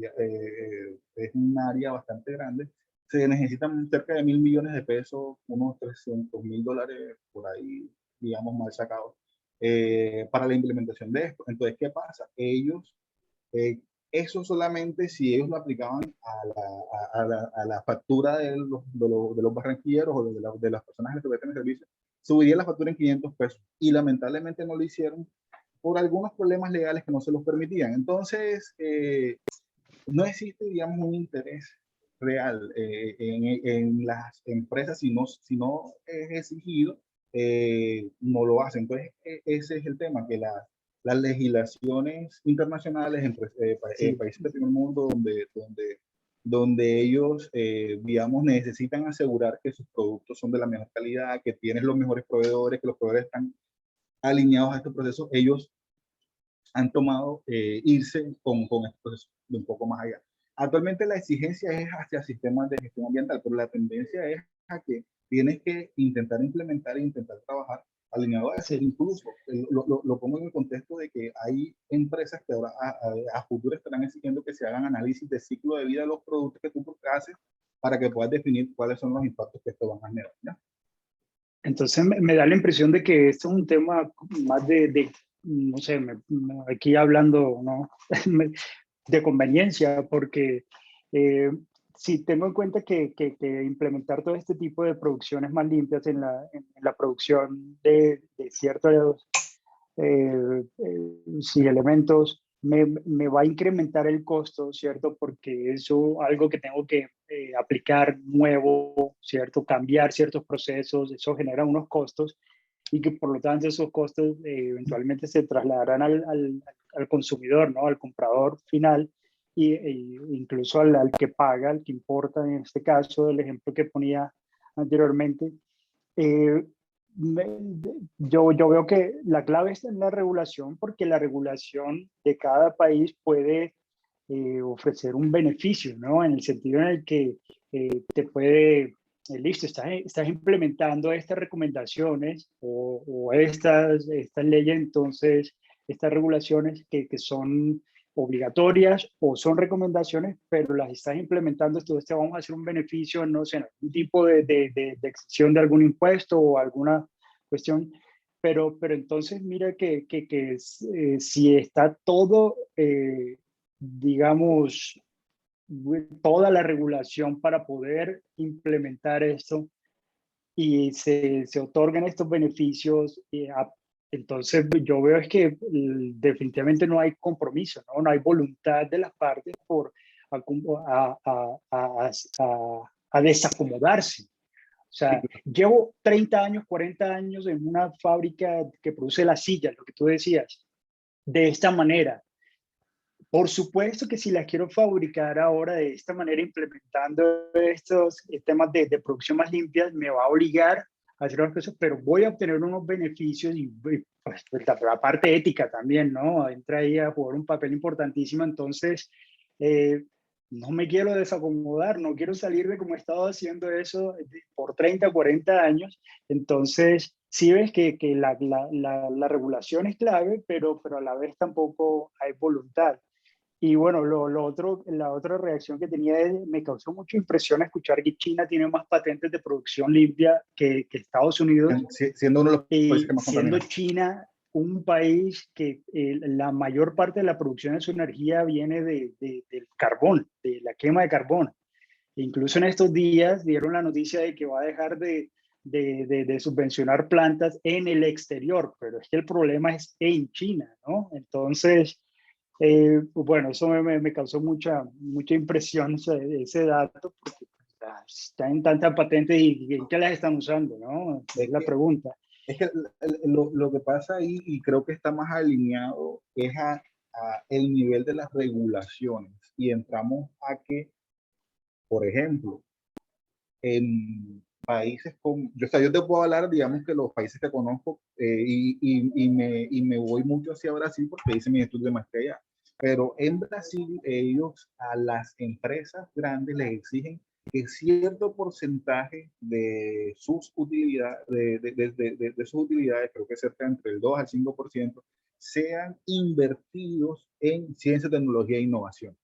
es un área bastante grande, se necesitan cerca de 1.000 millones de pesos, unos 300.000 dólares por ahí, digamos, mal sacados, para la implementación de esto. Entonces, ¿qué pasa? Ellos, eso solamente si ellos lo aplicaban a la factura de los barranquilleros o de las personas que prestan el servicio, subiría la factura en 500 pesos. Y lamentablemente no lo hicieron por algunos problemas legales que no se los permitían. Entonces, no existe, digamos, un interés real en las empresas, si no es exigido, no lo hacen. Entonces, ese es el tema, que las legislaciones internacionales en sí. países del primer mundo donde ellos, digamos, necesitan asegurar que sus productos son de la mejor calidad, que tienen los mejores proveedores, que los proveedores están alineados a estos procesos, ellos han tomado irse con este proceso de un poco más allá. Actualmente la exigencia es hacia sistemas de gestión ambiental, pero la tendencia es a que tienes que intentar implementar e intentar trabajar alineado a eso. Sí. Incluso lo pongo en el contexto de que hay empresas que ahora a futuro estarán exigiendo que se hagan análisis de ciclo de vida de los productos que tú haces para que puedas definir cuáles son los impactos que esto van a generar, ¿ya? Entonces me da la impresión de que esto es un tema más no sé, aquí hablando, ¿no? de conveniencia, porque si tengo en cuenta que implementar todo este tipo de producciones más limpias en la producción de ciertos sí, elementos, me va a incrementar el costo, ¿cierto? Porque eso es algo que tengo que aplicar nuevo, ¿cierto? Cambiar ciertos procesos, eso genera unos costos y que por lo tanto esos costos eventualmente se trasladarán al consumidor, ¿no? Al comprador final incluso al que paga, al que importa, en este caso, el ejemplo que ponía anteriormente. Eh, yo veo que la clave está en la regulación, porque la regulación de cada país puede ofrecer un beneficio, ¿no? En el sentido en el que te puede, listo, estás implementando estas recomendaciones o estas leyes, entonces, estas regulaciones que son obligatorias o son recomendaciones, pero las estás implementando, entonces te vamos a hacer un beneficio, no sé, un tipo de excepción de algún impuesto o alguna cuestión, pero entonces mira que si está todo, digamos, toda la regulación para poder implementar esto y se otorgan estos beneficios, entonces yo veo es que definitivamente no hay compromiso, ¿no? No hay voluntad de las partes por a, a, a, a desacomodarse. O Sí, sea, llevo 30 años, 40 años en una fábrica que produce las sillas, lo que tú decías, de esta manera. Por supuesto que si las quiero fabricar ahora de esta manera, implementando estos temas de producción más limpias, me va a obligar a hacer las cosas, pero voy a obtener unos beneficios y pues, la parte ética también, ¿no? Entra ahí a jugar un papel importantísimo. Entonces, no me quiero desacomodar, no quiero salir de como he estado haciendo eso por 30, 40 años. Entonces, sí ves que la regulación es clave, pero a la vez tampoco hay voluntad. Y bueno, la otra reacción que tenía me causó mucha impresión escuchar que China tiene más patentes de producción limpia que Estados Unidos, siendo uno de los países y que más siendo contaminan. China un país que la mayor parte de la producción de su energía viene del carbón, de la quema de carbón. E incluso en estos días dieron la noticia de que va a dejar de subvencionar plantas en el exterior, pero es que el problema es en China, ¿no? Entonces, bueno, eso me causó mucha impresión ese dato, porque está en tantas patentes y ¿en qué las están usando, no? Es la pregunta. Es que lo que pasa ahí, y creo que está más alineado, es a el nivel de las regulaciones. Y entramos a que, por ejemplo, en países como, o sea, yo te puedo hablar, digamos que los países que conozco, y me voy mucho hacia Brasil porque hice mi estudio de maestría allá. Pero en Brasil, ellos a las empresas grandes les exigen que cierto porcentaje de sus utilidades, de sus utilidades, creo que cerca entre el 2 al 5%, sean invertidos en ciencia, tecnología e innovación.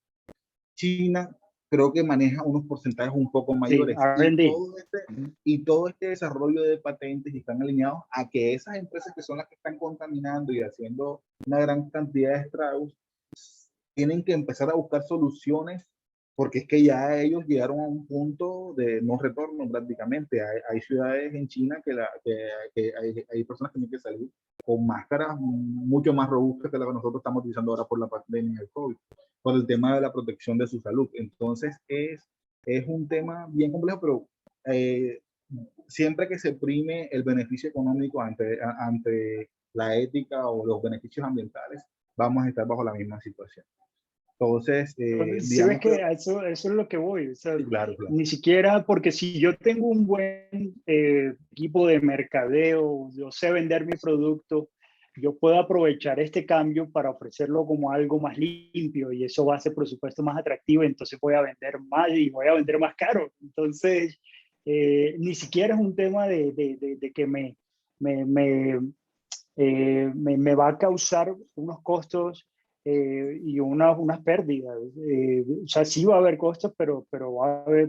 China creo que maneja unos porcentajes un poco Sí, mayores, R&D. y todo este desarrollo de patentes están alineados a que esas empresas que son las que están contaminando y haciendo una gran cantidad de estragos tienen que empezar a buscar soluciones, porque es que ya ellos llegaron a un punto de no retorno prácticamente. Hay ciudades en China que hay personas que tienen que salir con máscaras mucho más robustas que las que nosotros estamos utilizando ahora por la pandemia del COVID, por el tema de la protección de su salud. Entonces es un tema bien complejo, pero siempre que se prime el beneficio económico ante la ética o los beneficios ambientales, vamos a estar bajo la misma situación. Entonces, Sí, ves digamos que que, eso es lo que voy. O sea, sí, claro, claro. ni siquiera porque si yo tengo un buen equipo de mercadeo, yo sé vender mi producto, yo puedo aprovechar este cambio para ofrecerlo como algo más limpio y eso va a hacer, por supuesto, más atractivo. Entonces voy a vender más y voy a vender más caro. Entonces, ni siquiera es un tema de que me, me, me va a causar unos costos y unas pérdidas. O sea, sí va a haber costos, pero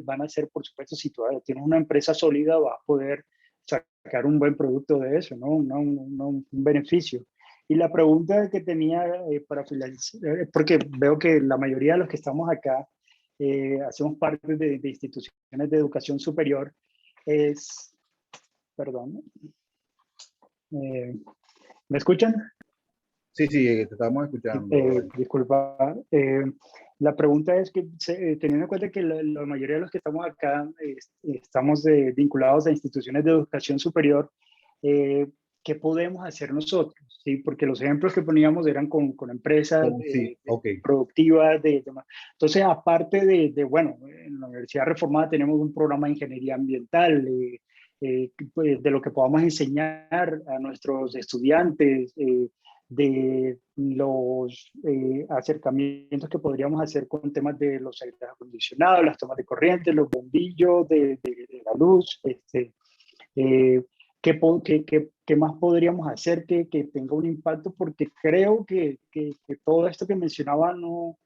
van a ser, por supuesto, si tú tienes una empresa sólida, vas a poder sacar un buen producto de eso, ¿no? Un beneficio. Y la pregunta que tenía para finalizar, porque veo que la mayoría de los que estamos acá hacemos parte de instituciones de educación superior, es, perdón, ¿me escuchan? Sí, sí, te estamos escuchando. Disculpa. La pregunta es que, teniendo en cuenta que la mayoría de los que estamos acá estamos vinculados a instituciones de educación superior, eh, ¿qué podemos hacer nosotros? ¿Sí? Porque los ejemplos que poníamos eran con empresas Sí, ok. productivas. Entonces, aparte bueno, en la Universidad Reformada tenemos un programa de ingeniería ambiental, pues, de lo que podamos enseñar a nuestros estudiantes, de los acercamientos que podríamos hacer con temas de los aires acondicionados, las tomas de corriente, los bombillos de la luz, ¿qué más podríamos hacer que tenga un impacto? Porque creo que todo esto que mencionaba no,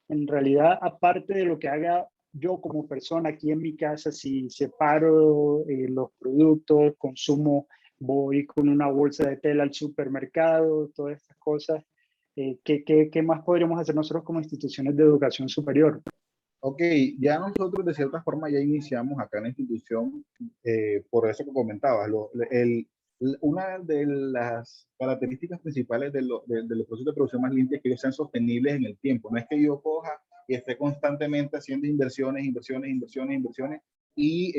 en realidad, aparte de lo que haga yo como persona aquí en mi casa, si separo los productos, consumo, voy con una bolsa de tela al supermercado, todas estas cosas, ¿qué más podríamos hacer nosotros como instituciones de educación superior? Ok, ya nosotros de cierta forma ya iniciamos acá en la institución, por eso que comentabas, una de las características principales de los procesos de producción más limpios es que ellos sean sostenibles en el tiempo. No es que yo coja y esté constantemente haciendo inversiones y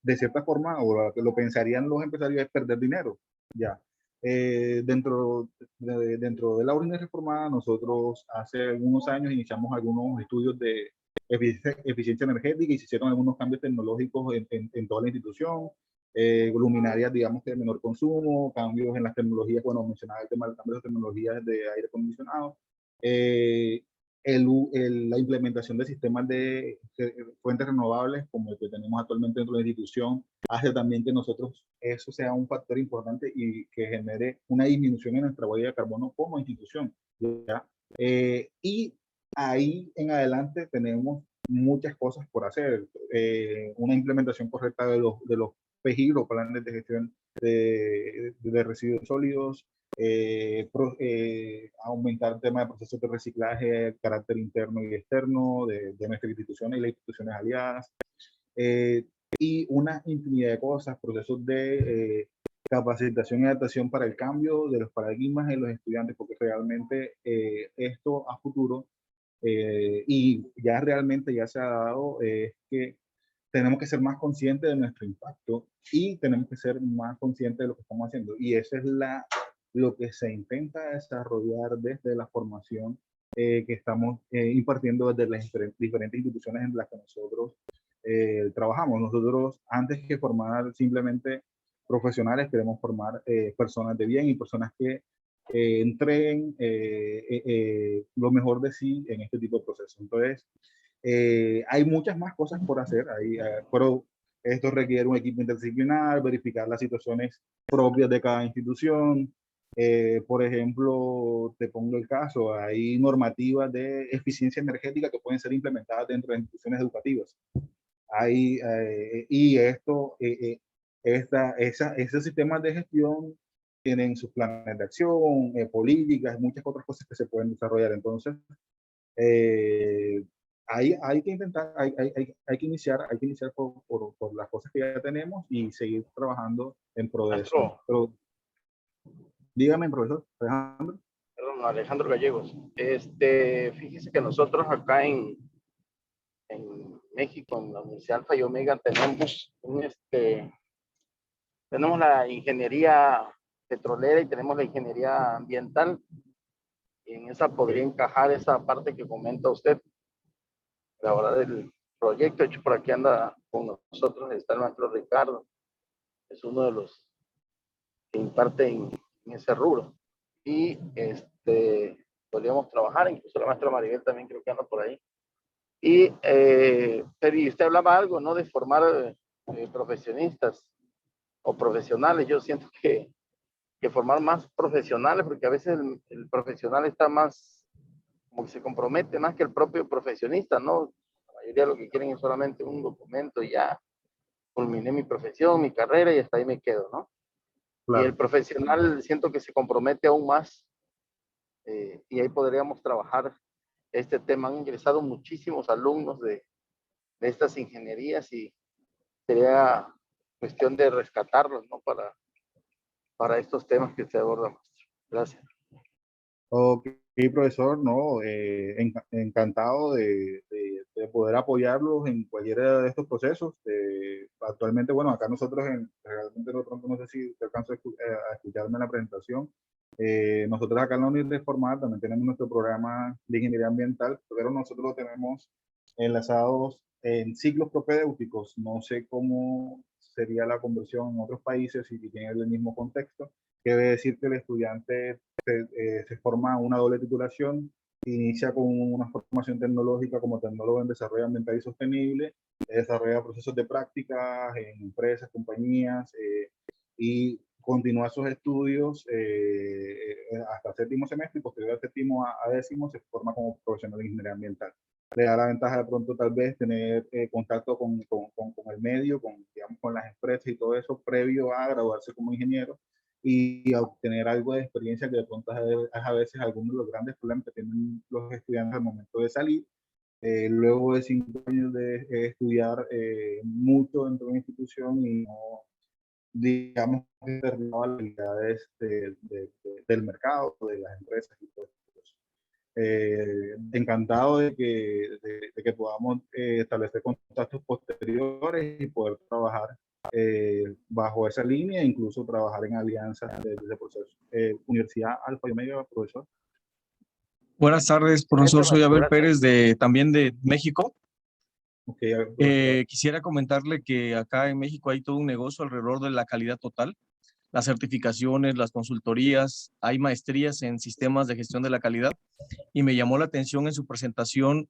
de cierta forma, o lo que lo pensarían los empresarios es perder dinero. Ya. Dentro de la orden reformada, nosotros hace algunos años iniciamos algunos estudios de eficiencia energética y se hicieron algunos cambios tecnológicos en toda la institución, luminarias, digamos que de menor consumo, cambios en las tecnologías, bueno, mencionaba el tema del cambio de tecnologías de aire acondicionado, eh, la implementación de sistemas de fuentes renovables como el que tenemos actualmente dentro de la institución, hace también que nosotros eso sea un factor importante y que genere una disminución en nuestra huella de carbono como institución. ¿Ya? Y ahí en adelante tenemos muchas cosas por hacer. Una implementación correcta de los PGI, los planes de gestión de residuos sólidos, aumentar el tema de procesos de reciclaje, carácter interno y externo de nuestras instituciones y las instituciones aliadas, y una infinidad de cosas, procesos de capacitación y adaptación para el cambio de los paradigmas de los estudiantes, porque realmente esto a futuro, y ya realmente ya se ha dado, es que tenemos que ser más conscientes de nuestro impacto y tenemos que ser más conscientes de lo que estamos haciendo. Y eso es lo que se intenta desarrollar desde la formación que estamos impartiendo desde las diferentes instituciones en las que nosotros trabajamos. Nosotros, antes que formar simplemente profesionales, queremos formar personas de bien y personas que entreguen lo mejor de sí en este tipo de procesos. Entonces, hay muchas más cosas por hacer, pero esto requiere un equipo interdisciplinar, verificar las situaciones propias de cada institución. Por ejemplo, te pongo el caso, hay normativas de eficiencia energética que pueden ser implementadas dentro de instituciones educativas. Y esos sistemas de gestión tienen sus planes de acción, políticas, muchas otras cosas que se pueden desarrollar. Entonces, eh, hay que intentar, hay que iniciar por las cosas que ya tenemos y seguir trabajando en pro de eso. Pero, dígame, profesor Alejandro. Perdón, Alejandro Gallegos. Fíjese que nosotros acá en México, en la Universidad Alfa y Omega, tenemos la ingeniería petrolera y tenemos la ingeniería ambiental. Y en esa podría encajar esa parte que comenta usted. La hora del proyecto, hecho por aquí anda con nosotros, está el maestro Ricardo. Es uno de los que imparte en ese rubro. Y podríamos trabajar, incluso la maestra Maribel también creo que anda por ahí. Pero usted hablaba algo, ¿no? De formar profesionistas. o profesionales. Yo siento que formar más profesionales, porque a veces el profesional está más, como que se compromete más que el propio profesionista, ¿no? La mayoría lo que quieren es solamente un documento y ya culminé mi profesión, mi carrera y hasta ahí me quedo, ¿no? Y el Claro. profesional siento que se compromete aún más y ahí podríamos trabajar este tema. Han ingresado muchísimos alumnos de estas ingenierías y sería cuestión de rescatarlos, ¿no? Para estos temas que se abordan, maestro. Gracias. Ok, profesor, no, encantado de poder apoyarlos en cualquiera de estos procesos. Actualmente, bueno, acá nosotros, realmente de pronto no sé si te alcanzo a escucharme en la presentación. Nosotros acá en la Universidad Formal también tenemos nuestro programa de ingeniería ambiental, pero nosotros lo tenemos enlazados en ciclos propedéuticos. No sé cómo sería la conversión en otros países y si tienen el mismo contexto. Quiere decir que el estudiante se forma una doble titulación, inicia con una formación tecnológica como tecnólogo en desarrollo ambiental y sostenible, desarrolla procesos de prácticas en empresas, compañías, y continúa sus estudios hasta séptimo semestre y posterior al séptimo a décimo se forma como profesional de ingeniería ambiental. Le da la ventaja de pronto tal vez tener contacto con el medio, digamos, con las empresas y todo eso previo a graduarse como ingeniero y a obtener algo de experiencia que de pronto es a veces algunos de los grandes problemas que tienen los estudiantes al momento de salir. Luego de 5 años de estudiar mucho dentro de una institución y no, digamos, derribaba las realidades del mercado, de las empresas y todo eso. Encantado de que podamos establecer contactos posteriores y poder trabajar bajo esa línea, incluso trabajar en alianzas de proceso. Universidad Alfa y Omega, profesor. Buenas tardes, profesor. Soy Abel Pérez, también de México. Okay, quisiera comentarle que acá en México hay todo un negocio alrededor de la calidad total, las certificaciones, las consultorías, hay maestrías en sistemas de gestión de la calidad y me llamó la atención en su presentación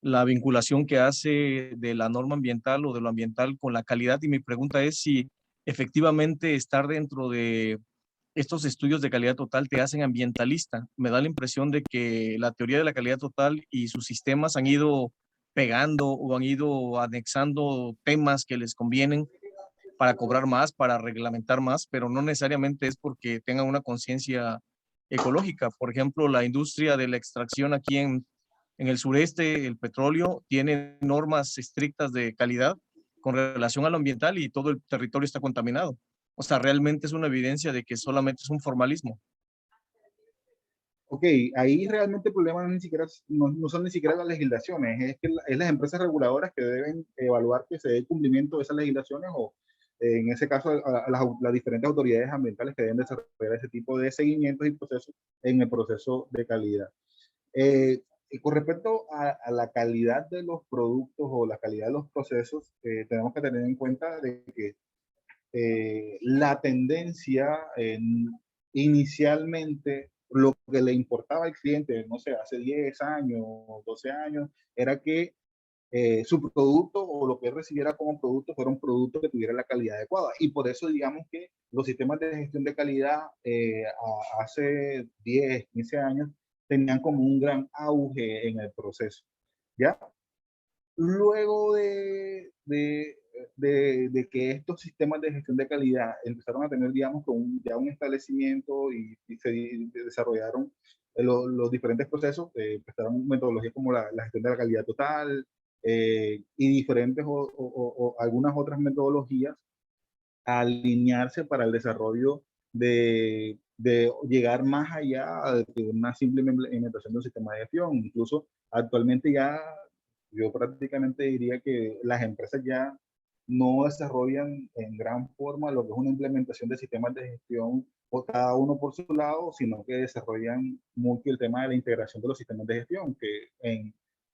la vinculación que hace de la norma ambiental o de lo ambiental con la calidad y mi pregunta es si efectivamente estar dentro de estos estudios de calidad total te hacen ambientalista. Me da la impresión de que la teoría de la calidad total y sus sistemas han ido pegando o han ido anexando temas que les convienen para cobrar más, para reglamentar más, pero no necesariamente es porque tengan una conciencia ecológica. Por ejemplo, la industria de la extracción aquí en el sureste, el petróleo, tiene normas estrictas de calidad con relación a lo ambiental y todo el territorio está contaminado. O sea, realmente es una evidencia de que solamente es un formalismo. Ok, ahí realmente el problema no son ni siquiera las legislaciones, es que es las empresas reguladoras que deben evaluar que se dé cumplimiento de esas legislaciones o en ese caso a las diferentes autoridades ambientales que deben desarrollar ese tipo de seguimientos y procesos en el proceso de calidad. Con respecto a la calidad de los productos o la calidad de los procesos, tenemos que tener en cuenta de que la tendencia inicialmente, lo que le importaba al cliente, no sé, hace 10 años, 12 años, era que su producto o lo que él recibiera como producto fuera un producto que tuviera la calidad adecuada. Y por eso digamos que los sistemas de gestión de calidad hace 10, 15 años tenían como un gran auge en el proceso. ¿Ya? Luego de que estos sistemas de gestión de calidad empezaron a tener, digamos, ya un establecimiento y se desarrollaron los diferentes procesos, empezaron metodologías como la gestión de la calidad total y diferentes o algunas otras metodologías a alinearse para el desarrollo de llegar más allá de una simple implementación de un sistema de gestión. Incluso actualmente ya yo prácticamente diría que las empresas ya no desarrollan en gran forma lo que es una implementación de sistemas de gestión o cada uno por su lado, sino que desarrollan mucho el tema de la integración de los sistemas de gestión, que en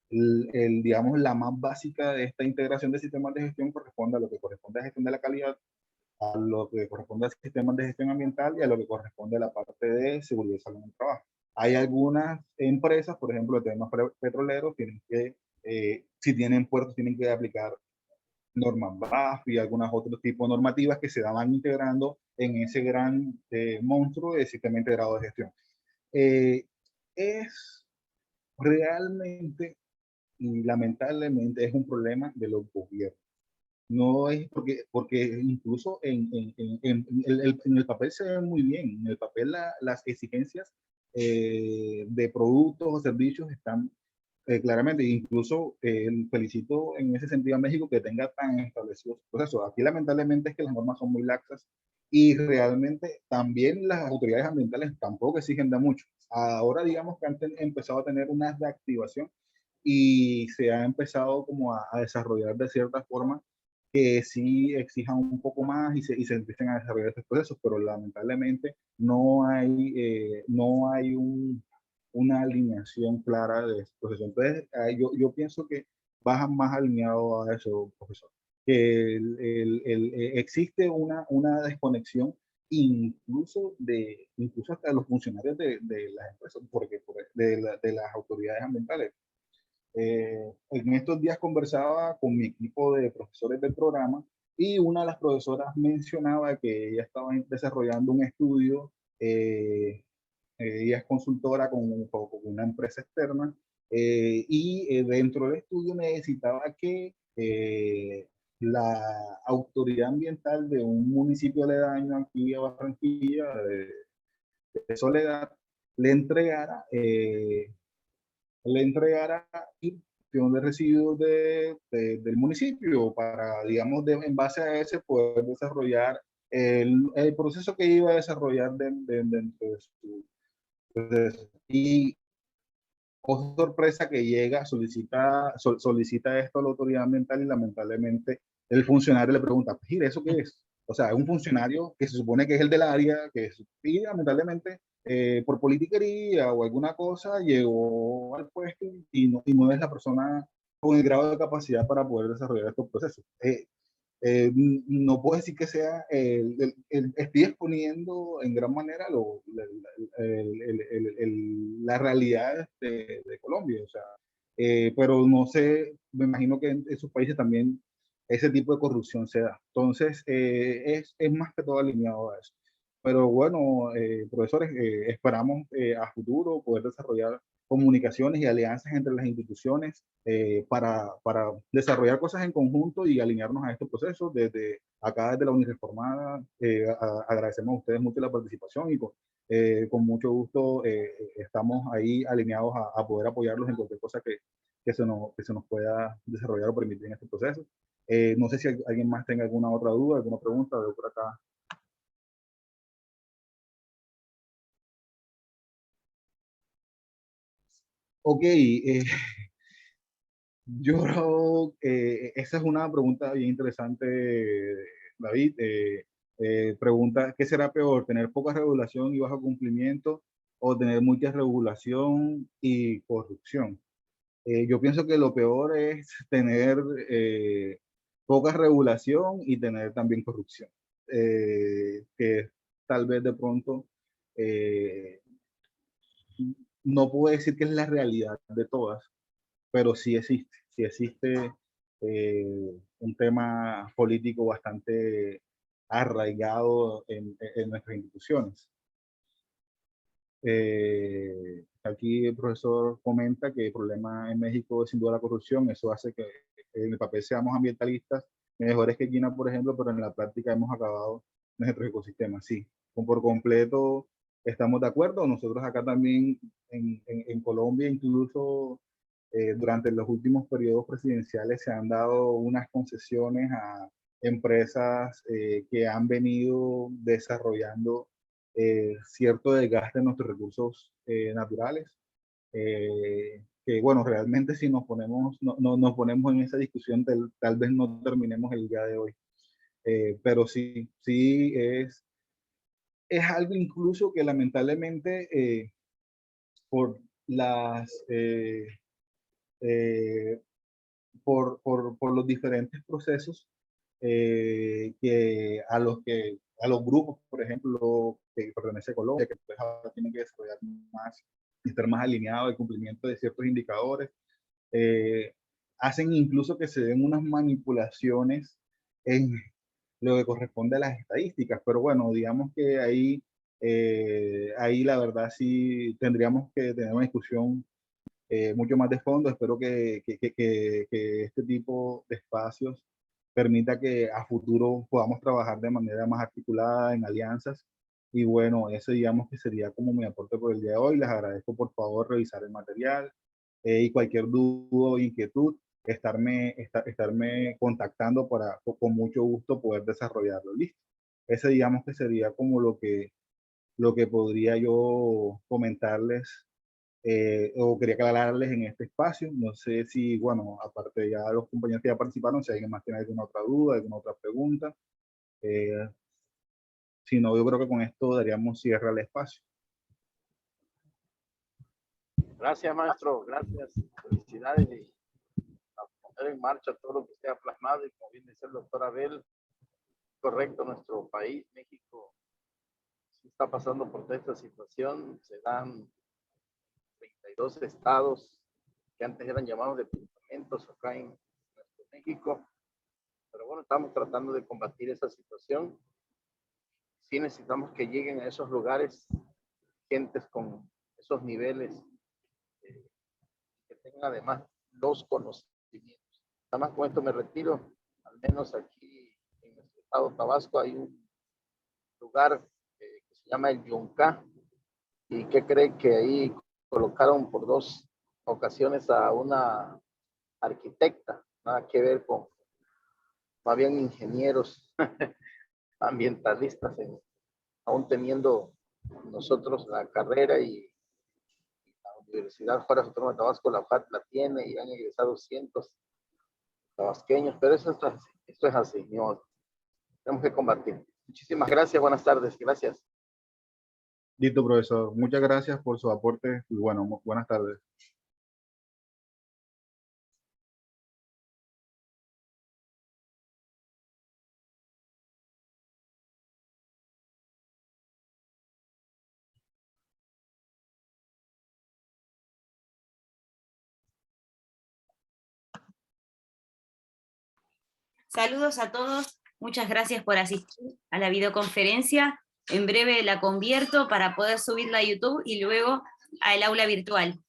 digamos, la más básica de esta integración de sistemas de gestión corresponde a lo que corresponde a gestión de la calidad, a lo que corresponde a sistemas de gestión ambiental y a lo que corresponde a la parte de seguridad y salud en el trabajo. Hay algunas empresas, por ejemplo, de temas petroleros, tienen que, si tienen puertos, tienen que aplicar normas BAF y algunas otros tipos de normativas que se van integrando en ese gran monstruo de sistema integrado de gestión. Es realmente y lamentablemente es un problema de los gobiernos. No es porque incluso en el papel se ve muy bien, en el papel las exigencias de productos o servicios están claramente, incluso felicito en ese sentido a México que tenga tan establecidos procesos. Aquí lamentablemente es que las normas son muy laxas y realmente también las autoridades ambientales tampoco exigen de mucho. Ahora digamos que han empezado a tener una reactivación y se ha empezado como a desarrollar de cierta forma que sí exijan un poco más y se empiecen a desarrollar estos procesos, pero lamentablemente no hay una alineación clara de estos procesos. Entonces, yo pienso que bajan más alineado a eso, profesor, que existe una desconexión incluso hasta de los funcionarios de las empresas, de las autoridades ambientales. En estos días conversaba con mi equipo de profesores del programa y una de las profesoras mencionaba que ella estaba desarrollando un estudio, ella es consultora con una empresa externa y dentro del estudio necesitaba que la autoridad ambiental de un municipio aledaño aquí a Barranquilla, de Soledad, le entregara gestión de residuos del municipio para, digamos, en base a ese poder desarrollar el proceso que iba a desarrollar dentro de su proceso. Y, oh sorpresa, que llega, solicita esto a la autoridad ambiental y lamentablemente el funcionario le pregunta, mire, ¿eso qué es? O sea, es un funcionario que se supone que es el del área, y lamentablemente por politiquería o alguna cosa llegó al puesto y no es la persona con el grado de capacidad para poder desarrollar estos procesos. No puedo decir que sea, estoy exponiendo en gran manera la realidad de Colombia, o sea, pero no sé, me imagino que en sus países también ese tipo de corrupción se da. Entonces, es más que todo alineado a eso. Pero bueno, profesores, esperamos a futuro poder desarrollar comunicaciones y alianzas entre las instituciones para desarrollar cosas en conjunto y alinearnos a estos procesos. Desde acá, desde la Unireformada, agradecemos a ustedes mucho la participación y con mucho gusto estamos ahí alineados a poder apoyarlos en cualquier cosa que se nos pueda desarrollar o permitir en este proceso. No sé si alguien más tenga alguna otra duda, alguna pregunta, veo por acá. Ok, yo creo que esa es una pregunta bien interesante, David. Pregunta, ¿qué será peor, tener poca regulación y bajo cumplimiento o tener mucha regulación y corrupción? Yo pienso que lo peor es tener poca regulación y tener también corrupción, que tal vez de pronto eh, no puedo decir que es la realidad de todas, pero sí existe un tema político bastante arraigado en nuestras instituciones. Aquí el profesor comenta que el problema en México es sin duda la corrupción, eso hace que en el papel seamos ambientalistas mejores que China, por ejemplo, pero en la práctica hemos acabado nuestros ecosistemas. Sí, por completo estamos de acuerdo. Nosotros acá también en Colombia, incluso durante los últimos periodos presidenciales se han dado unas concesiones a empresas que han venido desarrollando cierto desgaste de nuestros recursos naturales. Que bueno, realmente si nos ponemos en esa discusión, tal vez no terminemos el día de hoy. Pero sí es algo incluso que lamentablemente por las eh, por los diferentes procesos a los grupos, por ejemplo, que pertenece a Colombia, que pues ahora tienen que desarrollar más, estar más alineado al cumplimiento de ciertos indicadores. hacen incluso que se den unas manipulaciones en lo que corresponde a las estadísticas, pero bueno, digamos que ahí la verdad sí tendríamos que tener una discusión mucho más de fondo. Espero que este tipo de espacios permita que a futuro podamos trabajar de manera más articulada en alianzas. Y bueno, ese digamos que sería como mi aporte por el día de hoy. Les agradezco por favor revisar el material y cualquier duda o inquietud, estarme contactando para con mucho gusto poder desarrollarlo. Listo. Ese digamos que sería como lo que podría yo comentarles o quería aclararles en este espacio. No sé si, bueno, aparte ya los compañeros que ya participaron, si alguien más tiene alguna otra duda, alguna otra pregunta. Si no, yo creo que con esto daríamos cierre al espacio. Gracias, maestro. Gracias. Felicidades y a poner en marcha todo lo que usted ha plasmado. Y como bien dice el doctor Abel, correcto, nuestro país, México, está pasando por toda esta situación. Se dan 32 estados que antes eran llamados departamentos acá en nuestro México. Pero bueno, estamos tratando de combatir esa situación. Sí necesitamos que lleguen a esos lugares gentes con esos niveles que tengan además los conocimientos. Nada más con esto me retiro. Al menos aquí en nuestro estado Tabasco hay un lugar que se llama el Yunca. ¿Y qué cree que ahí colocaron por 2 ocasiones a una arquitecta? Nada que ver con, más bien ingenieros ambientalistas, aún teniendo nosotros la carrera y la Universidad Juárez Autónoma de Tabasco, la UJAT la tiene y han egresado cientos tabasqueños, pero esto es así, no, tenemos que combatir. Muchísimas gracias, buenas tardes, gracias. Listo, profesor. Muchas gracias por su aporte y bueno, buenas tardes. Saludos a todos, muchas gracias por asistir a la videoconferencia. En breve la convierto para poder subirla a YouTube y luego al aula virtual.